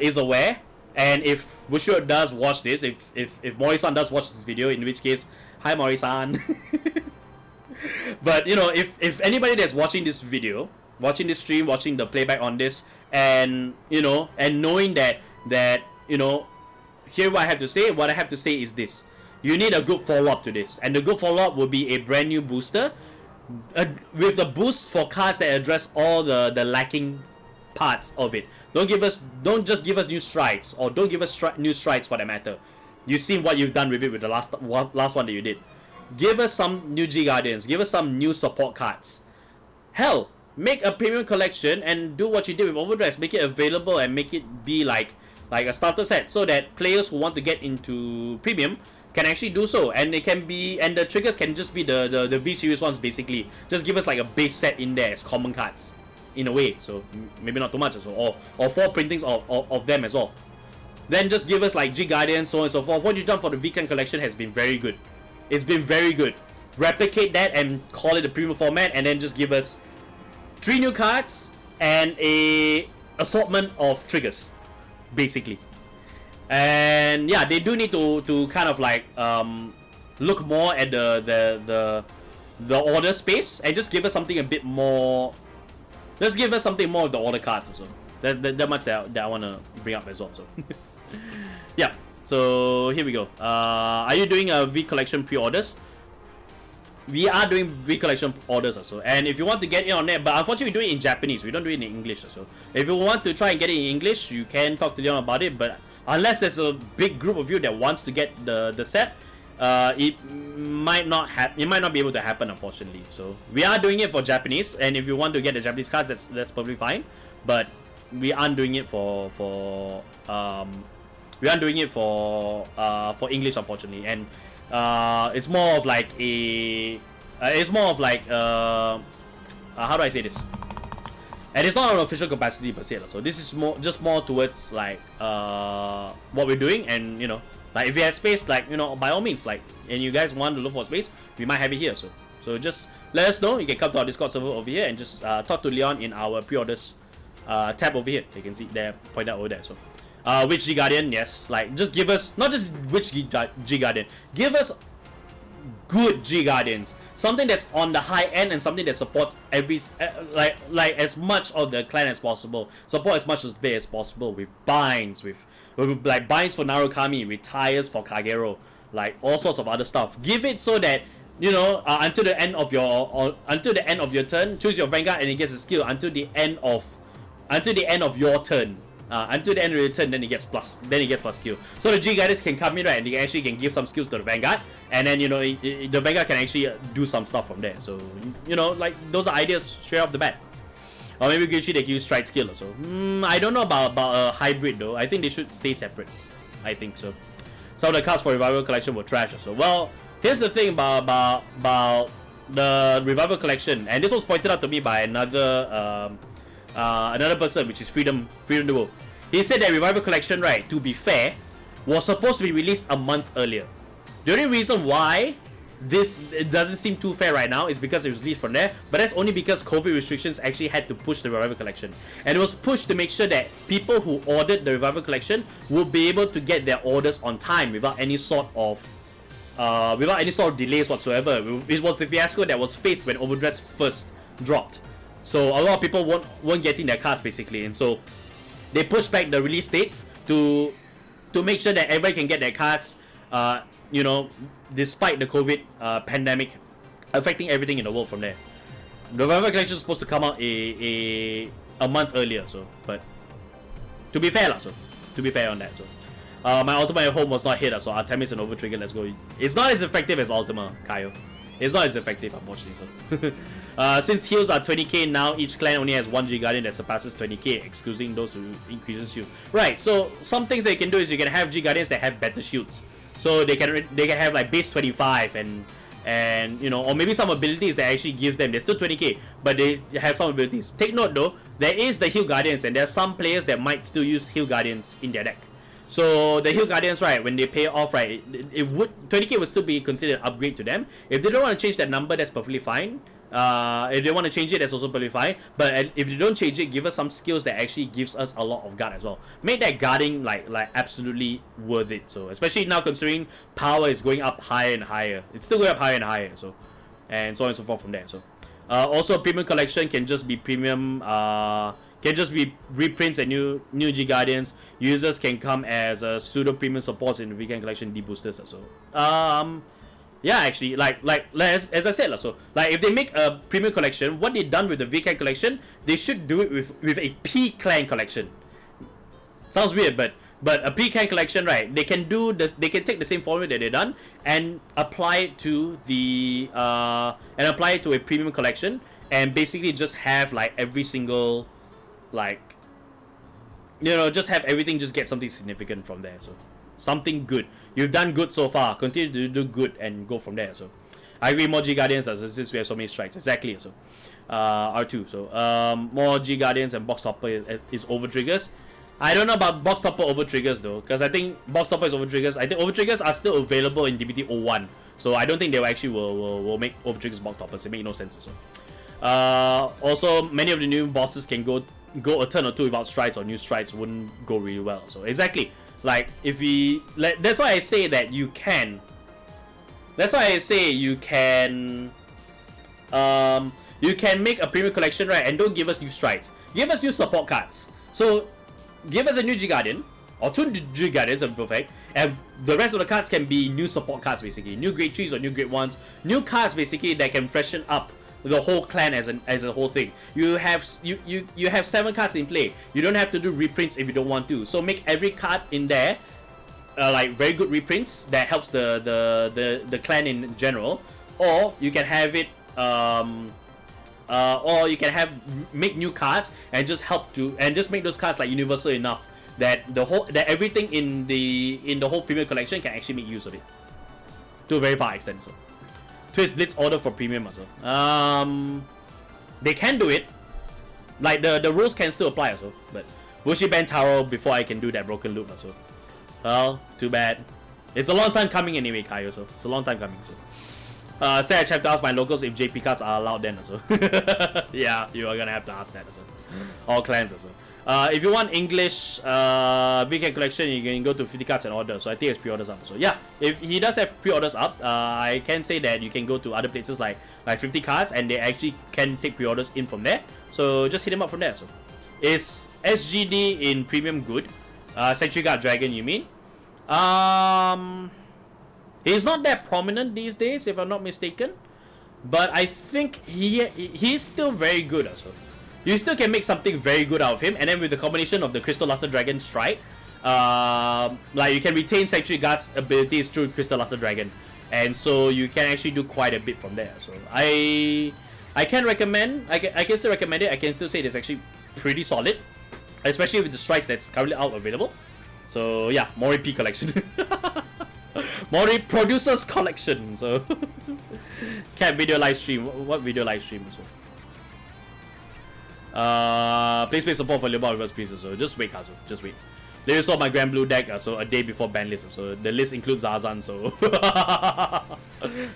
A: is aware. And if Bushu does watch this, if Mori-san does watch this video, in which case, hi Mori-san. But you know, if anybody that's watching this video, watching this stream, watching the playback on this, and you know, and knowing that you know, here what I have to say is this: you need a good follow-up to this, and the good follow-up will be a brand new booster with the boost for cards that address all the lacking parts of it. Don't just give us new strides, or don't give us new strides for that matter. You've seen what you've done with it with the last one that you did. Give us some new G Guardians, give us some new support cards. Hell, make a Premium collection and do what you did with Overdress. Make it available and make it be like a starter set, so that players who want to get into Premium can actually do so, and it can be, and the triggers can just be the V series ones basically. Just give us like a base set in there as common cards, in a way. So maybe not too much as well, or 4 printings of them as well. Then just give us like G Guardians, so on and so forth. What you've done for the Weekend collection has been very good. It's been very good. Replicate that and call it a Premium format, and then just give us 3 new cards and a assortment of triggers, basically. And yeah, they do need to kind of like look more at the order space, and just give us something a bit more. Just give us something more of the order cards also. That much that I want to bring up as well. So yeah, so here we go. Are you doing a V collection pre-orders? We are doing V collection orders also, and if you want to get in on that, but unfortunately we do it in Japanese, we don't do it in English also. If you want to try and get it in English, you can talk to Leon about it, but unless there's a big group of you that wants to get the set, it might not be able to happen, unfortunately. So we are doing it for Japanese, and if you want to get the Japanese cards, that's perfectly fine. But we aren't doing it for we aren't doing it for English, unfortunately, and it's more of like a how do I say this? And it's not an official capacity per se, so this is more towards like what we're doing, and you know, like if you have space, like, you know, by all means, like, and you guys want to look for space, we might have it here. So just let us know. You can come to our Discord server over here and just talk to Leon in our pre-orders tab over here. You can see there, point out over there. So which G Guardian? Yes, like just give us not just which G Guardian, give us good G Guardians, something that's on the high end and something that supports every like as much of the clan as possible, support as much as big as possible, with binds, with like binds for Narukami, with tires for Kagero, like all sorts of other stuff. Give it so that, you know, until the end of your turn, choose your Vanguard and it gets a skill until the end of your turn. Until the end of your turn, then it gets plus skill. So the G Guardians can come in, right, and they actually can give some skills to the Vanguard, and then, you know, the Vanguard can actually do some stuff from there. So, you know, like, those are ideas straight off the bat. Or maybe Gucci, they can use Stride skill or so. I don't know about a hybrid though. I think they should stay separate. I think so. Some of the cards for Revival Collection were trash or so. Well, here's the thing about the Revival Collection, and this was pointed out to me by another person, which is Freedom Duo. He said that Revival Collection, right, to be fair, was supposed to be released a month earlier. The only reason why it doesn't seem too fair right now is because it was released from there, but that's only because COVID restrictions actually had to push the Revival Collection, and it was pushed to make sure that people who ordered the Revival Collection will be able to get their orders on time without any sort of delays whatsoever. It was the fiasco that was faced when Overdress first dropped. So a lot of people weren't getting their cards basically, and so they pushed back the release dates to make sure that everybody can get their cards, you know, despite the COVID pandemic affecting everything in the world from there. The Revival Collection is supposed to come out a month earlier, so, but to be fair on that, so my Ultima at home was not hit, so Artemis and Overtrigger, let's go. It's not as effective as Ultima, Kaio. It's not as effective, unfortunately. So since heals are 20k now, each clan only has one G Guardian that surpasses 20k, excluding those who increases shield. Right, so some things that you can do is you can have G Guardians that have better shields. So they can have like base 25 and you know, or maybe some abilities that actually gives them, they're still 20k, but they have some abilities. Take note though, there is the Heal Guardians, and there are some players that might still use Heal Guardians in their deck. So the Heal Guardians, right, when they pay off, right, it would 20k would still be considered an upgrade to them. If they don't want to change that number, that's perfectly fine. If they want to change it, that's also perfectly fine. But if you don't change it, give us some skills that actually gives us a lot of guard as well. Make that guarding like absolutely worth it. So especially now, considering power is going up higher and higher, it's still going up higher and higher. So and so on and so forth from there. So also premium collection can just be premium. Can just be reprints and new G Guardians. Users can come as pseudo premium supports in the weekend collection deboosters as well. Yeah, actually, like as I said, so like if they make a premium collection, what they've done with the weekend collection, they should do it with a P clan collection. Sounds weird, but a P clan collection, right? They can do this. They can take the same formula that they've done and apply it to the a premium collection, and basically just have like every single, like, you know, just have everything just get something significant from there. So something good. You've done good so far. Continue to do good and go from there. So I agree, more G Guardians since we have so many strikes. Exactly. So R2. So more G Guardians and box topper is over triggers. I don't know about box topper over triggers though, because I think box topper is over triggers. I think over triggers are still available in DBT 01. So I don't think they will make over triggers box toppers. It makes no sense. So also many of the new bosses can go a turn or two without strides, or new strides wouldn't go really well. So exactly, like if we that's why I say that you can. That's why I say you can make a premium collection, right? And don't give us new strides. Give us new support cards. So give us a new G Guardian or two G Guardians, to be perfect, and the rest of the cards can be new support cards, basically new grade 3s or new grade 1s, new cards basically that can freshen up the whole clan as a whole thing. You have 7 cards in play. You don't have to do reprints if you don't want to. So make every card in there like very good reprints that helps the clan in general, or you can have it or you can have make new cards and just make those cards like universal enough that everything in the whole premium collection can actually make use of it to a very far extent. So Twist Blitz order for premium also. They can do it. Like the rules can still apply also, but Bushi ban Taro before I can do that broken loop also. Well, too bad. It's a long time coming anyway, Kaio, so it's a long time coming. So say I have to ask my locals if JP cards are allowed then also. Yeah, you are gonna have to ask that also. All clans also. If you want English weekend collection, you can go to 50 cards and order. So I think it's pre-orders up. So yeah, if he does have pre-orders up, I can say that you can go to other places like 50 cards and they actually can take pre-orders in from there. So just hit him up from there. So is SGD in premium good? Sentry Guard Dragon, you mean? He's not that prominent these days, if I'm not mistaken. But I think he's still very good also. You still can make something very good out of him, and then with the combination of the Crystal Luster Dragon Strike, like you can retain Sanctuary Guard's abilities through Crystal Luster Dragon, and so you can actually do quite a bit from there. So I can recommend, I can still recommend it. I can still say it's actually pretty solid, especially with the strikes that's currently out available. So yeah, Mori P collection, Mori Producers collection. So cat video live stream. What video live stream? So. Please pay support for Liu Bao reverse pieces, so just wait, Kazu. Just wait. They saw my Grand Blue deck, so a day before ban list, so the list includes Zarzan, so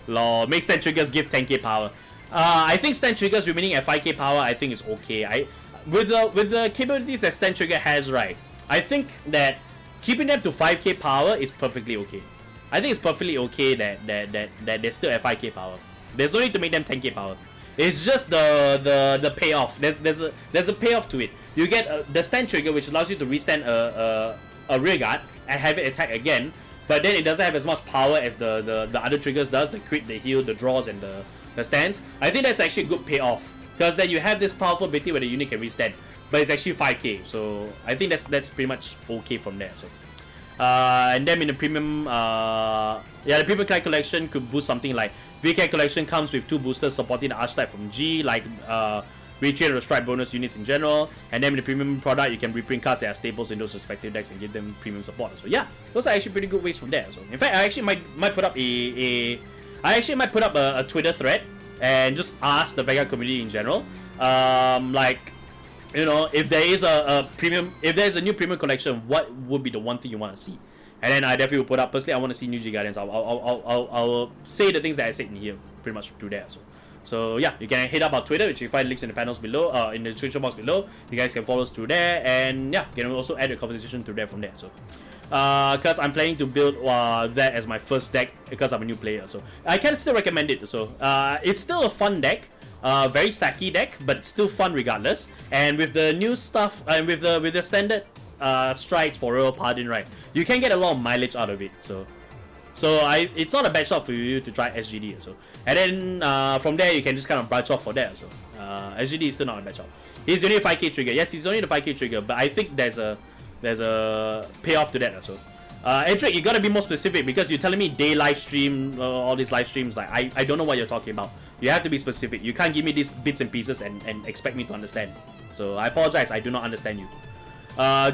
A: lol. Make stand triggers give 10k power. I think stand triggers remaining at 5k power, I think is okay. With the capabilities that stand trigger has, right, I think that keeping them to 5k power is perfectly okay. I think it's perfectly okay that they're still at 5k power. There's no need to make them 10k power. It's just the payoff. There's a payoff to it. You get the stand trigger, which allows you to restand a rear guard and have it attack again, but then it doesn't have as much power as the other triggers does, the crit, the heal, the draws, and the stands. I think that's actually a good payoff, because then you have this powerful ability where the unit can restand, but it's actually 5k, so I think that's pretty much okay from there. So and then in the premium, the premium card collection could boost something like VK collection comes with 2 boosters supporting the archetype from G, like retrain or strike bonus units in general. And then in the premium product, you can reprint cards that are staples in those respective decks and give them premium support. So yeah, those are actually pretty good ways from there. So in fact, I actually might put up a Twitter thread and just ask the Vanguard community in general, like, you know, if there is if there's a new premium collection, what would be the one thing you want to see? And then I definitely will put up. Personally, I want to see new G Guardians. I'll say the things that I said in here pretty much through there. So yeah, you can hit up our Twitter, which you find links in the panels below, in the description box below. You guys can follow us through there, and yeah, you can also add a conversation through there from there. So because I'm planning to build that as my first deck because I'm a new player, so I can still recommend it. So it's still a fun deck. Very sacky deck, but still fun regardless. And with the new stuff, and with the standard strikes for Royal Pardon, right, you can get a lot of mileage out of it. So it's not a bad shot for you to try SGD. So and then from there you can just kind of branch off for that. So SGD is still not a bad shot. He's only a 5k trigger. Yes, he's only the 5k trigger, but I think there's a payoff to that. So Edric, you gotta be more specific, because you're telling me day live stream, all these live streams, like I don't know what you're talking about. You have to be specific. You can't give me these bits and pieces and expect me to understand. So I apologize, I do not understand you.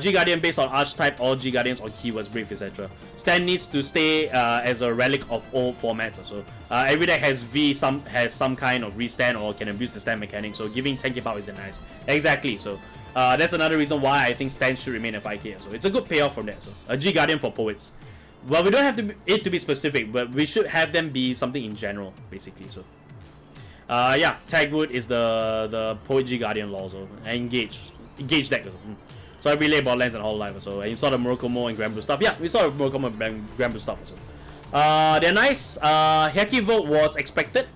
A: G Guardian based on archetype, all G Guardians on keywords, brief, etc. Stand needs to stay as a relic of old formats. So every deck has some kind of restand or can abuse the stand mechanic. So giving 10k power is nice. Exactly. So that's another reason why I think stand should remain at 5k. So it's a good payoff from that. So a G Guardian for poets. Well, we don't have it to be specific, but we should have them be something in general, basically. So yeah, Tagwood is the Poet G Guardian law. So engage deck. So I relay Borderlands and Whole Life also. And you saw the Morokomo and Grand Blue stuff. Yeah, we saw the Morokomo and Grand Blue stuff also. They're nice. Haki Vogue was expected.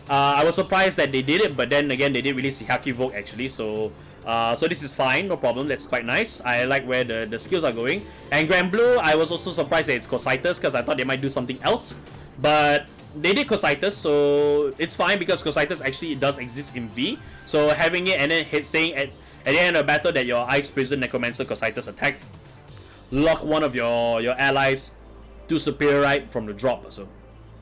A: I was surprised that they did it, but then again, they did release the Haki Vogue actually. So this is fine, no problem. That's quite nice. I like where the skills are going. And Grand Blue, I was also surprised that it's Cositus, because I thought they might do something else. But they did Cositus, so it's fine, because Cositus actually does exist in V. So having it and then saying at the end of the battle that your Ice Prison Necromancer Cositus attacked, lock one of your allies to Superiorite from the drop.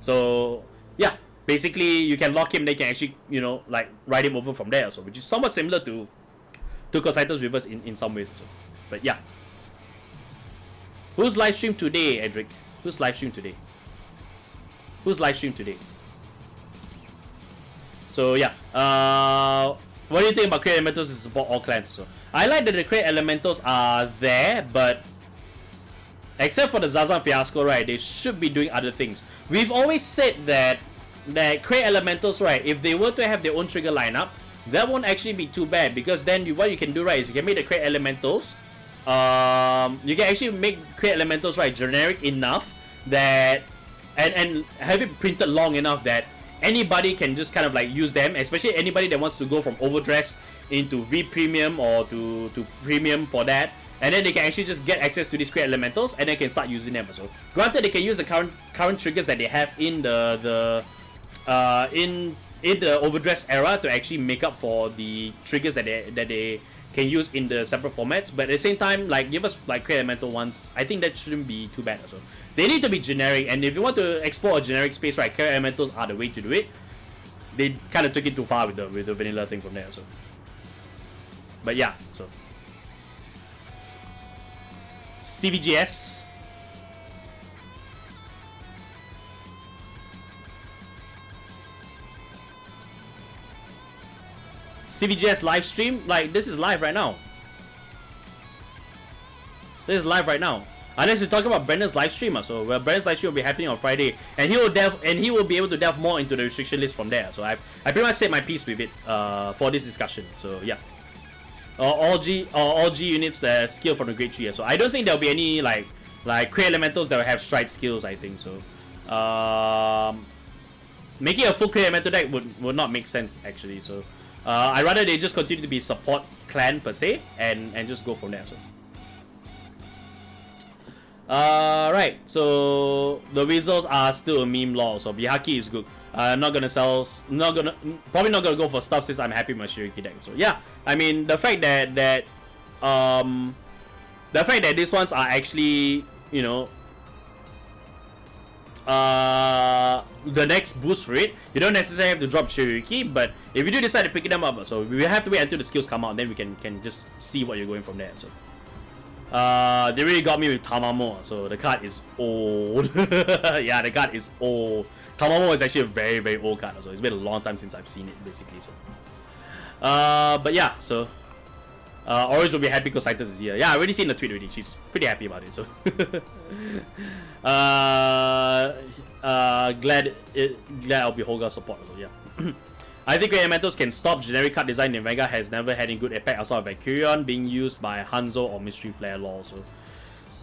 A: So yeah, basically you can lock him, they can actually, you know, like ride him over from there also, which is somewhat similar to Cosito's reverse in some ways also. But yeah. Who's live stream today, Edric? Who's live stream today? Who's live stream today? So yeah. What do you think about Create Elementals to support all clans? So I like that the Create Elementals are there, but except for the Zazan fiasco, right, they should be doing other things. We've always said that Create Elementals, right, if they were to have their own trigger lineup, that won't actually be too bad, because then what you can do, right, is you can make the Create Elementals. You can actually make Create Elementals, right, generic enough that and have it printed long enough that anybody can just kind of like use them, especially anybody that wants to go from Overdress into V Premium or to Premium for that, and then they can actually just get access to these Create Elementals and they can start using them. So granted, they can use the current triggers that they have in the Overdress era to actually make up for the triggers that they can use in the separate formats, but at the same time, like, give us like Create Elemental ones. I think that shouldn't be too bad also. They need to be generic, and if you want to explore a generic space, right, Create Elementals are the way to do it. They kind of took it too far with the vanilla thing from there, so. But yeah, so CVGS. CVGS live stream, like, this is live right now. This is live right now. Unless you're talking about Brendan's live stream, so well, Brendan's live stream will be happening on Friday, and he will be able to delve more into the restriction list from there. So I pretty much said my piece with it for this discussion. So yeah, all G units that skill from the grade 3. So I don't think there'll be any like Create Elementals that will have stride skills. I think so. Making a full Create Elemental deck would not make sense actually. So I'd rather they just continue to be support clan per se and just go from there. So. Right, so the Weasels are still a meme lol, so Bihaki is good. Probably not gonna go for stuff since I'm happy with my Shiriki deck. So yeah, I mean the fact that these ones are actually, you know, the next boost for it, you don't necessarily have to drop Shiriki, but if you do decide to pick them up, so we have to wait until the skills come out, then we can just see what you're going from there. So they really got me with Tamamo, so the card is old. Yeah, the card is old. Tamamo is actually a very, very old card, so it's been a long time since I've seen it, basically. So but yeah, so Orange will be happy because Citus is here. Yeah, I already seen the tweet already. She's pretty happy about it, so glad I'll be Holga support, so yeah. I think Elementals can stop generic card design in Vanguard has never had a good impact outside of Valkyrion being used by Hanzo or Mystery Flare lore. So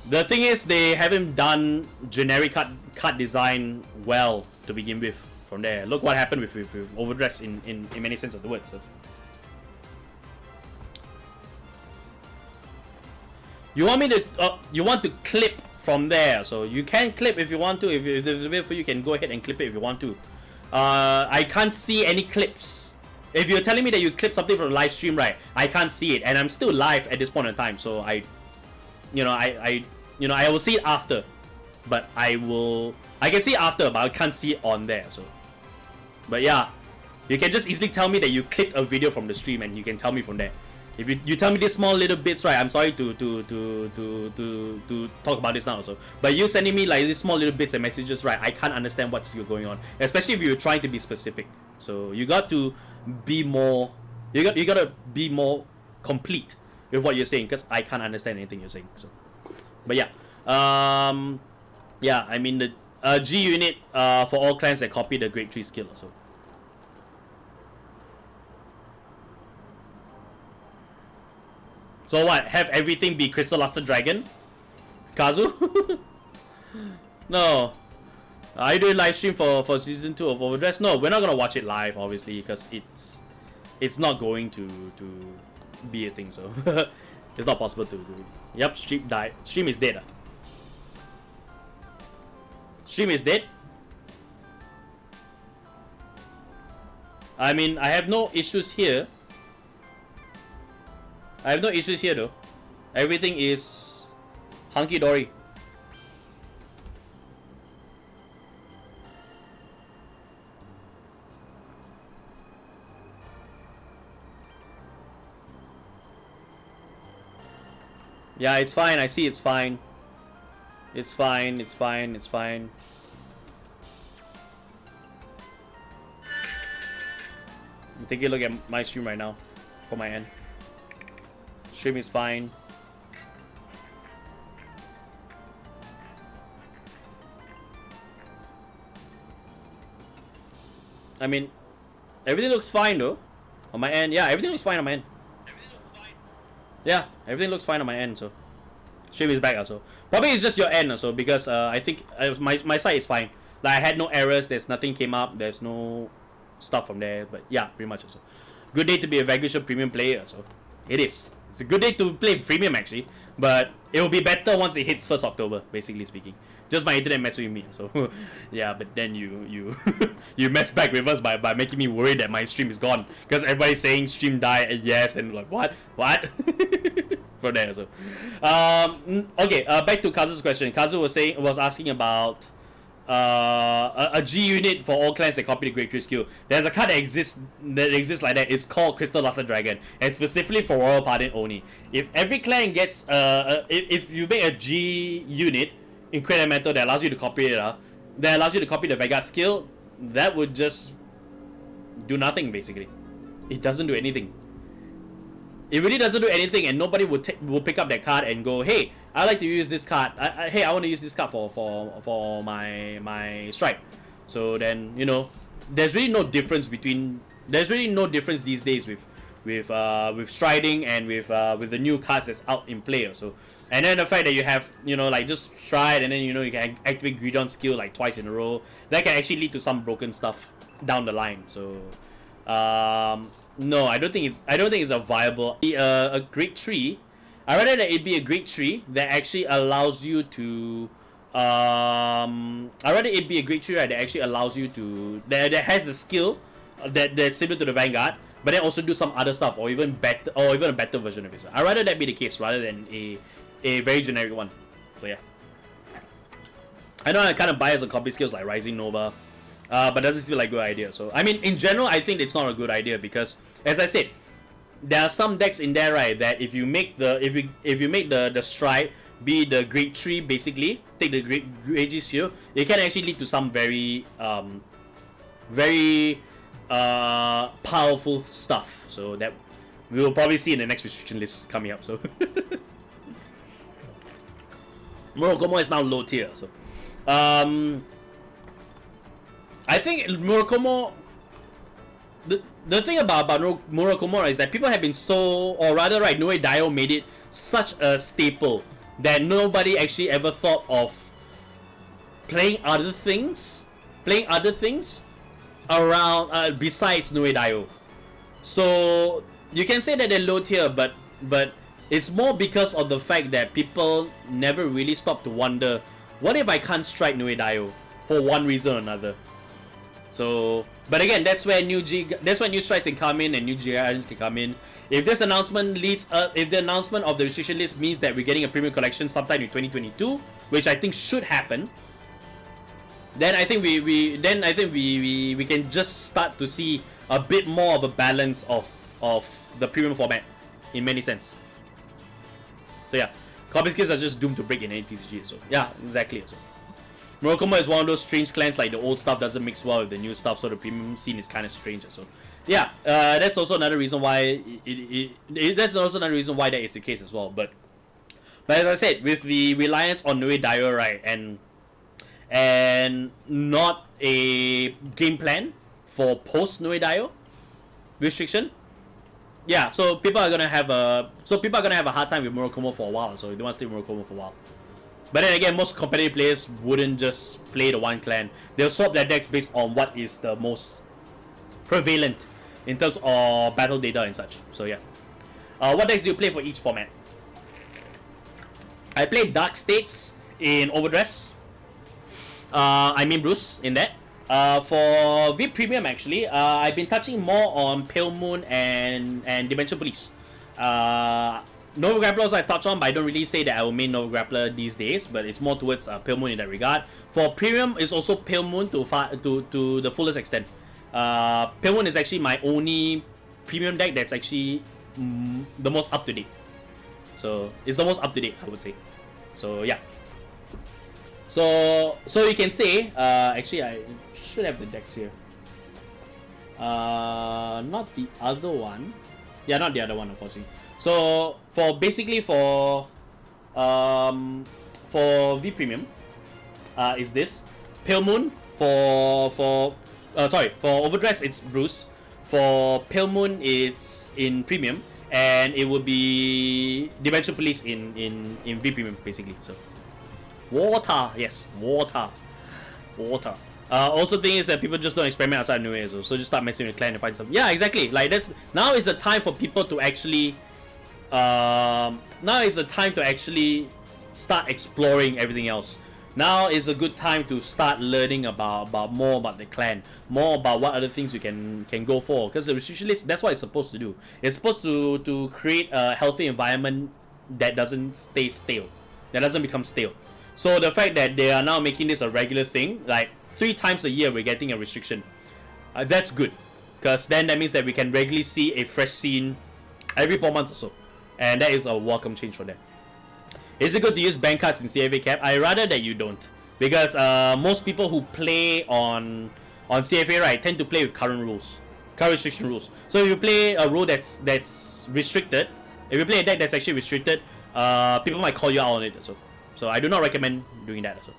A: the thing is, they haven't done generic card design well to begin with. From there, look what happened with Overdress in many sense of the word. So you want me to you want to clip from there, so you can clip if you want to. If there's a way for you, can go ahead and clip it if you want to. I can't see any clips. If you're telling me that you clipped something from the live stream, right, I can't see it, and I'm still live at this point in time, so I will see it after, but I can see it after, but I can't see it on there. So, but yeah, you can just easily tell me that you clipped a video from the stream, and you can tell me from there. If you tell me these small little bits, right, I'm sorry to talk about this now also. But you sending me like these small little bits and messages, right, I can't understand what's going on. Especially if you're trying to be specific. So you got to be more, you gotta be more complete with what you're saying, because I can't understand anything you're saying. So, but yeah, yeah, I mean the G unit for all clans that copy the grade 3 skill also. So what? Have everything be Crystal Luster Dragon? Kazu? No. Are you doing live stream for season 2 of Overdress? No, we're not gonna watch it live, obviously, because it's not going to be a thing. So it's not possible to do it. Yep, stream died. Stream is dead. Stream is dead. I mean, I have no issues here. I have no issues here though. Everything is hunky-dory. Yeah, it's fine. I see it's fine. It's fine. It's fine. It's fine. I'm taking a look at my stream right now for my end. Stream is fine. I mean, everything looks fine though on my end. Yeah, everything looks fine on my end. Yeah, everything looks fine on my end. So stream is back also. Probably it's just your end also, because I think my side is fine. Like I had no errors. There's nothing came up. There's no stuff from there. But yeah, pretty much also. Good day to be a Vanguard premium player. So it is. It's a good day to play premium actually. But it will be better once it hits 1st October, basically speaking. Just my internet messed with me. So yeah, but then you you mess back with us by making me worried that my stream is gone. Because everybody's saying stream died and yes, and like what? From there so. Okay, back to Kazu's question. Kazu was asking about a G unit for all clans that copy the Great 3 skill. There's a card that exists like that. It's called Crystal Luster Dragon, and specifically for Royal Pardon only. If every clan gets if you make a G unit in Crate Metal that allows you to copy it, that allows you to copy the Vanguard skill, that would just do nothing basically. It doesn't do anything. It really doesn't do anything, and nobody will pick up that card and go, hey, I like to use this card. Hey, I want to use this card for my strike. So then, you know, there's really no difference these days with striding and with the new cards that's out in play. So, and then the fact that you have, you know, like just stride, and then you know you can activate Gridon skill like twice in a row, that can actually lead to some broken stuff down the line. So no, I don't think it's a viable a grade 3. I rather that it be a grade 3 that actually allows you to I rather it be a grade 3 right, that actually allows you to that has the skill that's similar to the Vanguard, but then also do some other stuff, or even a better version of it. So I rather that be the case rather than a very generic one. So yeah, I know I kind of bias on copy skills like Rising Nova, but doesn't seem like a good idea. So I mean, in general, I think it's not a good idea because, as I said, there are some decks in there, right, that if you make the stride be the grade 3, basically take the grade G skill, it can actually lead to some very powerful stuff. So that we will probably see in the next restriction list coming up. So Murakumo is now low tier. So I think Murakumo, the thing about Murakumo is that people have been so, or rather right, Noe Dio made it such a staple that nobody actually ever thought of playing other things around besides Noe Dio. So you can say that they're low tier, but it's more because of the fact that people never really stopped to wonder, what if I can't strike Noe Dio for one reason or another. So, but again, that's where new strikes can come in and new GI items can come in. If this announcement if the announcement of the restriction list means that we're getting a premium collection sometime in 2022, which I think should happen, then I think we can just start to see a bit more of a balance of the premium format in many sense. So yeah, copy skills are just doomed to break in any TCG. So yeah, exactly. So Murakumo is one of those strange clans, like the old stuff doesn't mix well with the new stuff, so the premium scene is kind of strange. So yeah, that's also another reason why that's also another reason why that is the case as well. But as I said, with the reliance on Noe Dio, right, and not a game plan for post Noe Dio restriction, yeah, so people are gonna have a hard time with Murakumo for a while. So they want to stay Murakumo for a while. But then again, most competitive players wouldn't just play the one clan. They'll swap their decks based on what is the most prevalent in terms of battle data and such. So yeah. What decks do you play for each format? I play Dark States in Overdress. I mean Bruce in that. For VIP Premium actually, I've been touching more on Pale Moon and Dimension Police. Nova Grappler also I touch on, but I don't really say that I will main Nova Grappler these days, but it's more towards Pale Moon in that regard. For Premium, it's also Pale Moon to the fullest extent. Pale Moon is actually my only Premium deck that's actually the most up to date. So it's the most up to date, I would say. So yeah. So you can say, actually I should have the decks here. Not the other one. Yeah, not the other one, unfortunately. So for basically for V Premium, is this Pale Moon for Overdress it's Bruce. For Pale Moon it's in Premium, and it would be Dimension Police in V Premium basically. So water, yes, water. Also, thing is that people just don't experiment outside new ways, so just start messing with clan and find something. Yeah, exactly. Like now is the time for people to actually, now is the time to actually start exploring everything else. Now is a good time to start learning about more about the clan, more about what other things you can go for. Because the restriction list, that's what it's supposed to do. It's supposed to create a healthy environment that doesn't stay stale, that doesn't become stale. So the fact that they are now making this a regular thing, like 3 times a year we're getting a restriction, that's good, because then that means that we can regularly see a fresh scene every 4 months or so, and that is a welcome change for them. Is it good to use bank cards in CFA cap? I rather that you don't, because most people who play on CFA, right, tend to play with current restriction rules. So if you play a rule that's restricted, if you play a deck that's actually restricted, people might call you out on it also. So I do not recommend doing that also.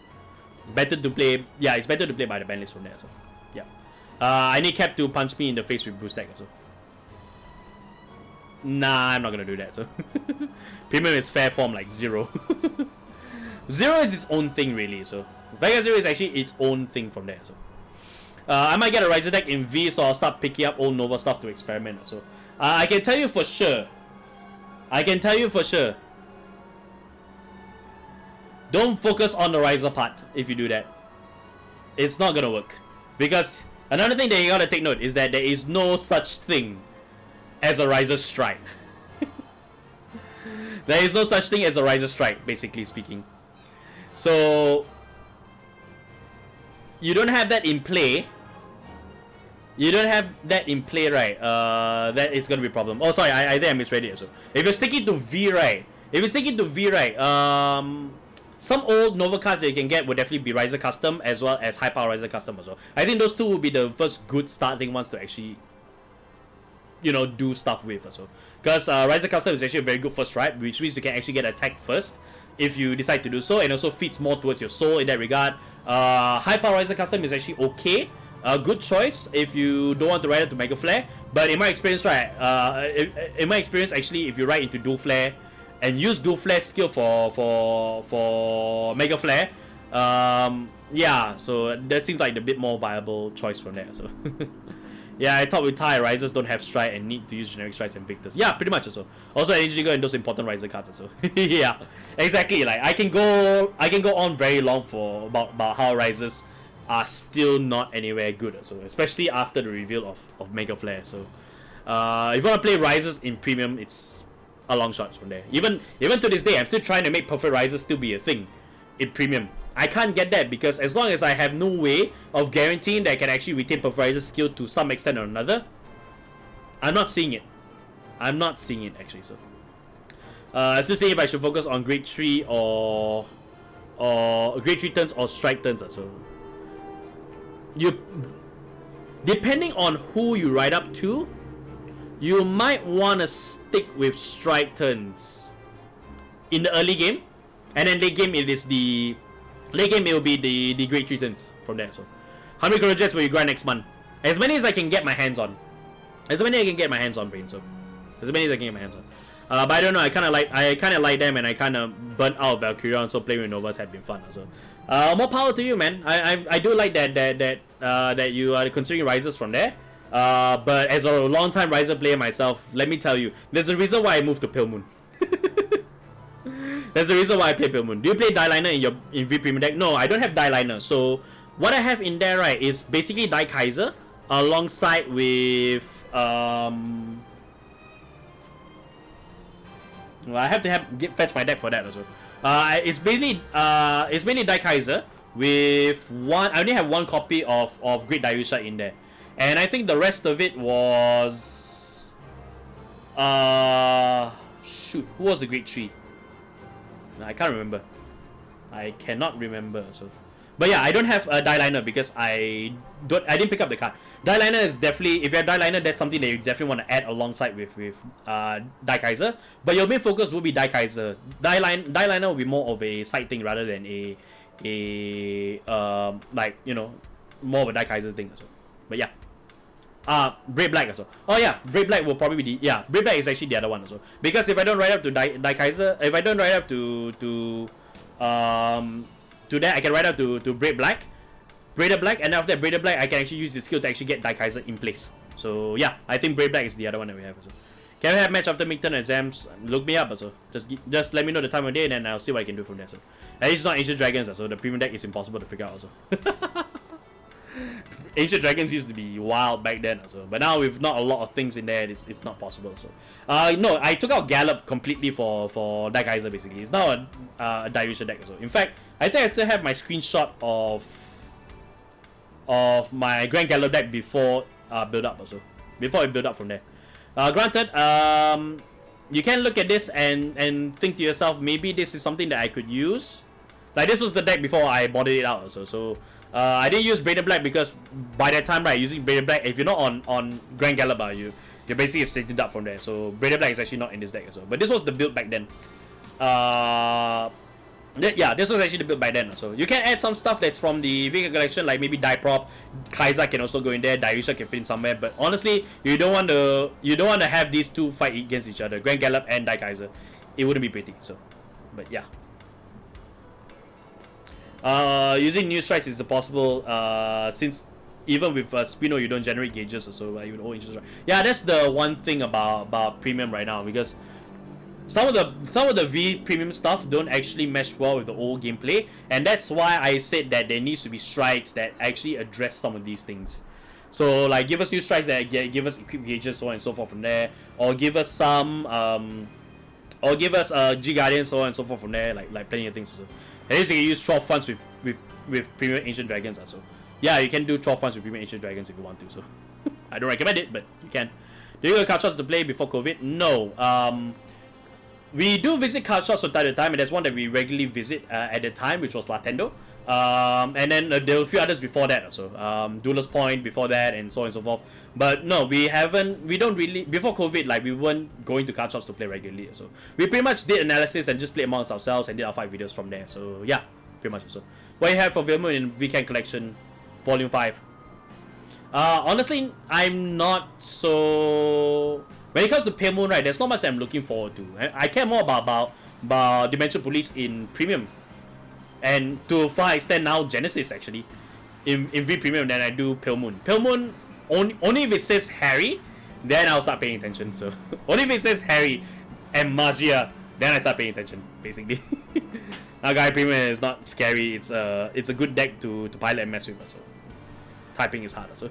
A: Better to play, yeah, it's better to play by the ban list from there. So yeah, I need Cap to punch me in the face with Bruce deck also. Nah, I'm not gonna do that. So Premium is fair form like 0. 0 is its own thing really. So Vanguard 0 is actually its own thing from there. So I might get a Riser deck in V, so I'll start picking up old Nova stuff to experiment. So I can tell you for sure. Don't focus on the Riser part if you do that. It's not gonna work. Because another thing that you gotta take note is that there is no such thing as a Riser Strike. There is no such thing as a Riser Strike, basically speaking. So you don't have that in play. Right? That it's gonna be a problem. Oh, sorry, I think I misread it. So if you're sticking to V, right? Some old Nova cards that you can get would definitely be Riser Custom as well as High Power Riser Custom as well. I think those two will be the first good starting ones to actually, you know, do stuff with as well. Because Riser Custom is actually a very good first strike, which means you can actually get attacked first if you decide to do so, and also fits more towards your soul in that regard. High Power Riser Custom is actually okay. A good choice if you don't want to ride it to Mega Flare. But in my experience, right, actually, if you ride into Dual Flare and use Dual Flare skill for Mega Flare, yeah, so that seems like the bit more viable choice from there. So yeah, I thought with Tai, Risers don't have strike and need to use generic strikes and victors. Yeah, pretty much also. Also Energy Trigger and those important Riser cards also. Yeah, exactly. Like I can go on very long for about how Risers are still not anywhere good also, especially after the reveal of Mega Flare. So if you want to play Risers in Premium, it's a long shot from there. Even to this day, I'm still trying to make Perfect Risers still be a thing in Premium. I can't get that because as long as I have no way of guaranteeing that I can actually retain Perfect Riser's skill to some extent or another, I'm not seeing it. Actually. So I still say if I should focus on grade 3 or grade 3 turns or strike turns. So you, depending on who you ride up to, you might want to stick with strike turns in the early game, and then late game it will be the grade 3 turns from there. So how many Goro Jets will you grind next month? As many as I can get my hands on. Brain. So as many as I can get my hands on. But I don't know, I kinda like them, and I kinda burnt out Valkyria, so playing with Novas had been fun. So more power to you, man. I do like that you are considering Risers from there. But as a long time Riser player myself, let me tell you, there's a reason why I moved to Pale Moon. There's a reason why I play Pale Moon. Do you play Die Liner in V Premium deck? No, I don't have Die Liner. So what I have in there, right, is basically Die Kaiser alongside with well, I have to fetch my deck for that also. It's mainly Die Kaiser with one. I only have one copy of Great Daiusha in there. And I think the rest of it was Shoot, who was the grade 3? I can't remember. I cannot remember. So, but yeah, I don't have a die liner because I didn't pick up the card. Die liner is definitely, if you have die liner, that's something that you definitely want to add alongside with Die Kaiser. But your main focus will be Die Kaiser. Die liner will be more of a side thing rather than a like, you know, more of a Die Kaiser thing. Also. But yeah. Brave Black also. Oh yeah, Brave Black will probably be Brave Black is actually the other one also. Because if I don't write up to Die Kaiser, if I don't write up to that, I can write up to Brave Black, Braided Black, and after that Braided Black, I can actually use this skill to actually get Die Kaiser in place. So yeah, I think Brave Black is the other one that we have also. Can we have match after midterm exams? Look me up also. Just let me know the time of day, and then I'll see what I can do from there. So at least it's not Ancient Dragons, so the premium deck is impossible to figure out also. Ancient Dragons used to be wild back then, also, but now with not a lot of things in there, it's not possible. So, no, I took out Gallop completely for Die Kaiser basically. It's now a Dilution deck. So, in fact, I think I still have my screenshot of my Grand Gallop deck before build up also. Before it build up from there. Granted, you can look at this and think to yourself, maybe this is something that I could use. Like this was the deck before I bought it out also. So. I didn't use Braided Black because by that time, right, using Braided Black, if you're not on Grand Gallop, you're basically setting up from there. So Braided Black is actually not in this deck as well. But this was the build back then. Yeah, this was actually the build back then. So you can add some stuff that's from the vehicle collection, like maybe Die Prop, Kaiser can also go in there, Dilution can fit in somewhere. But honestly, you don't want to have these two fight against each other, Grand Gallop and Die Kaiser. It wouldn't be pretty. So, but yeah. Using new strikes is possible since even with Spino you don't generate gauges, so you would owe interest. Yeah, that's the one thing about premium right now, because some of the V premium stuff don't actually mesh well with the old gameplay, and that's why I said that there needs to be strikes that actually address some of these things. So like give us new strikes that give us equip gauges, so on and so forth from there, or give us some or give us G Guardian, so on and so forth from there, like plenty of things. So. At least you can use 12 funds with premium Ancient Dragons also. Yeah, you can do 12 funds with premium Ancient Dragons if you want to. So I don't recommend it, but you can. Do you go to card shots to play before COVID? No. We do visit card shots from time to time, and there's one that we regularly visit at the time, which was Latendo. And then there were a few others before that also. Duelist Point before that, and so on and so forth. But no, we don't really, before COVID, like we weren't going to card shops to play regularly. So we pretty much did analysis and just played amongst ourselves and did our fight videos from there. So yeah, pretty much so. What you have for Vilmo in Weekend Collection, Volume 5? Honestly, I'm not so... When it comes to Pale Moon, right, there's not much that I'm looking forward to. I care more about Dimension Police in Premium. And to a far extent now, Genesis actually. In V Premium than I do Pale Moon. Pale Moon, only if it says Harry, then I'll start paying attention. So only if it says Harry and Magia, then I start paying attention, basically. Now Guy Premium is not scary, it's a good deck to pilot and mess with. So typing is hard. So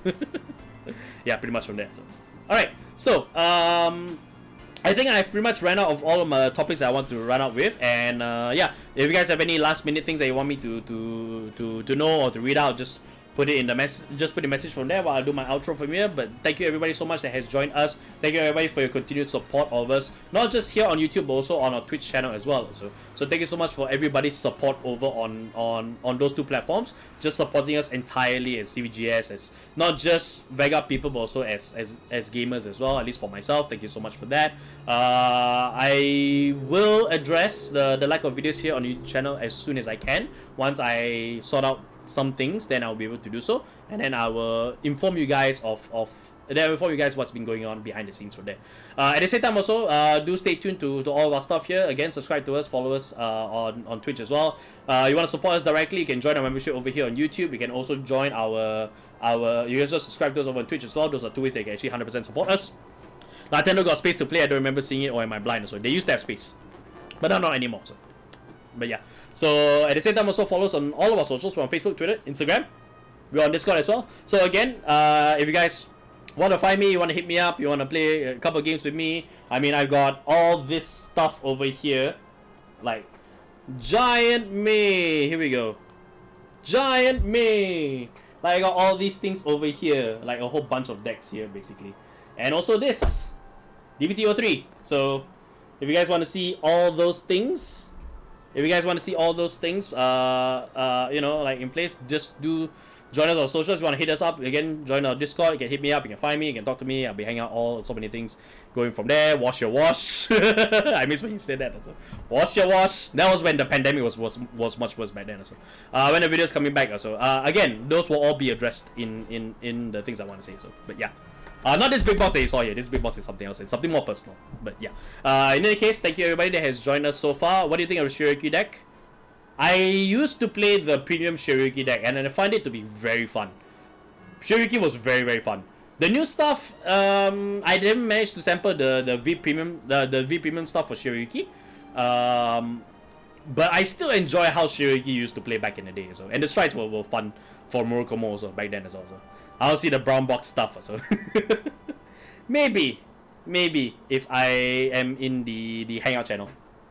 A: yeah, pretty much from there. So alright, so I think I've pretty much ran out of all of my topics that I want to run out with, and yeah, if you guys have any last minute things that you want me to know or to read out, just put it in the message. Just put the message from there while I'll do my outro from here. But thank you everybody so much that has joined us. Thank you everybody for your continued support of us, not just here on YouTube but also on our Twitch channel as well. So thank you so much for everybody's support over on those two platforms, just supporting us entirely as CVGS, as not just Vanguard people but also as gamers as well. At least for myself, thank you so much for that. I will address the lack of videos here on YouTube channel as soon as I can. Once I sort out some things, then I'll be able to do so, and then I will inform you guys what's been going on behind the scenes from there. At the same time also, do stay tuned to all of our stuff here. Again, subscribe to us, follow us on Twitch as well. You want to support us directly, you can join our membership over here on YouTube. You can also join you can also subscribe to us over on Twitch as well. Those are two ways that you can actually 100% support us. Nintendo got space to play, I don't remember seeing it, or am I blind? So they used to have space, but now not anymore. So but yeah, so at the same time also follow us on all of our socials. We're on Facebook, Twitter, Instagram. We're on Discord as well. So again, if you guys want to find me, you want to hit me up, you want to play a couple of games with me, I mean, I've got all this stuff over here, like Giant Me, here we go, Giant Me, like I got all these things over here, like a whole bunch of decks here basically, and also this DBTO3. So If you guys want to see all those things, you know, like in place, just do join us on socials. If you want to hit us up, again, join our Discord. You can hit me up, you can find me, you can talk to me. I'll be hanging out so many things going from there. Wash your wash. I miss when you said that also. Wash your wash. That was when the pandemic was much worse back then also. When the video's coming back also. Again, those will all be addressed in the things I want to say. So, but yeah. Not this big boss that you saw here. This big boss is something else. It's something more personal. But yeah. In any case, thank you everybody that has joined us so far. What do you think of the Shiryuki deck? I used to play the premium Shiryuki deck, and I find it to be very fun. Shiryuki was very, very fun. The new stuff, I didn't manage to sample the V premium, the V premium stuff for Shiryuki. But I still enjoy how Shiryuki used to play back in the day. So, and the strides were fun for Murokomo also back then as well. So, I'll see the brown box stuff also. maybe if I am in the Hangout channel.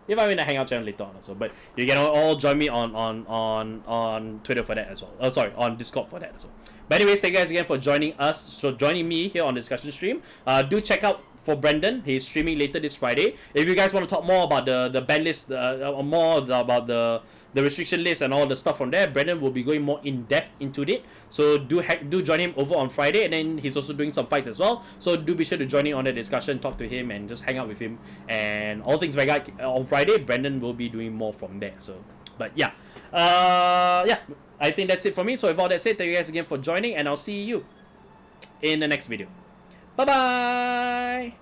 A: If I'm in the Hangout channel later on also. But you can all join me on Twitter for that as well. Oh, sorry, on Discord for that as well. But anyways, thank you guys again for joining us. So joining me here on the discussion stream. Do check out for Brendan. He's streaming later this Friday. If you guys want to talk more about the ban list, more about the restriction list and all the stuff from there, Brendan will be going more in depth into it. So do join him over on Friday, and then he's also doing some fights as well. So do be sure to join in on the discussion, talk to him, and just hang out with him. And all things Vanguard on Friday, Brendan will be doing more from there. So, but yeah, I think that's it for me. So with all that said, thank you guys again for joining, and I'll see you in the next video. Bye bye.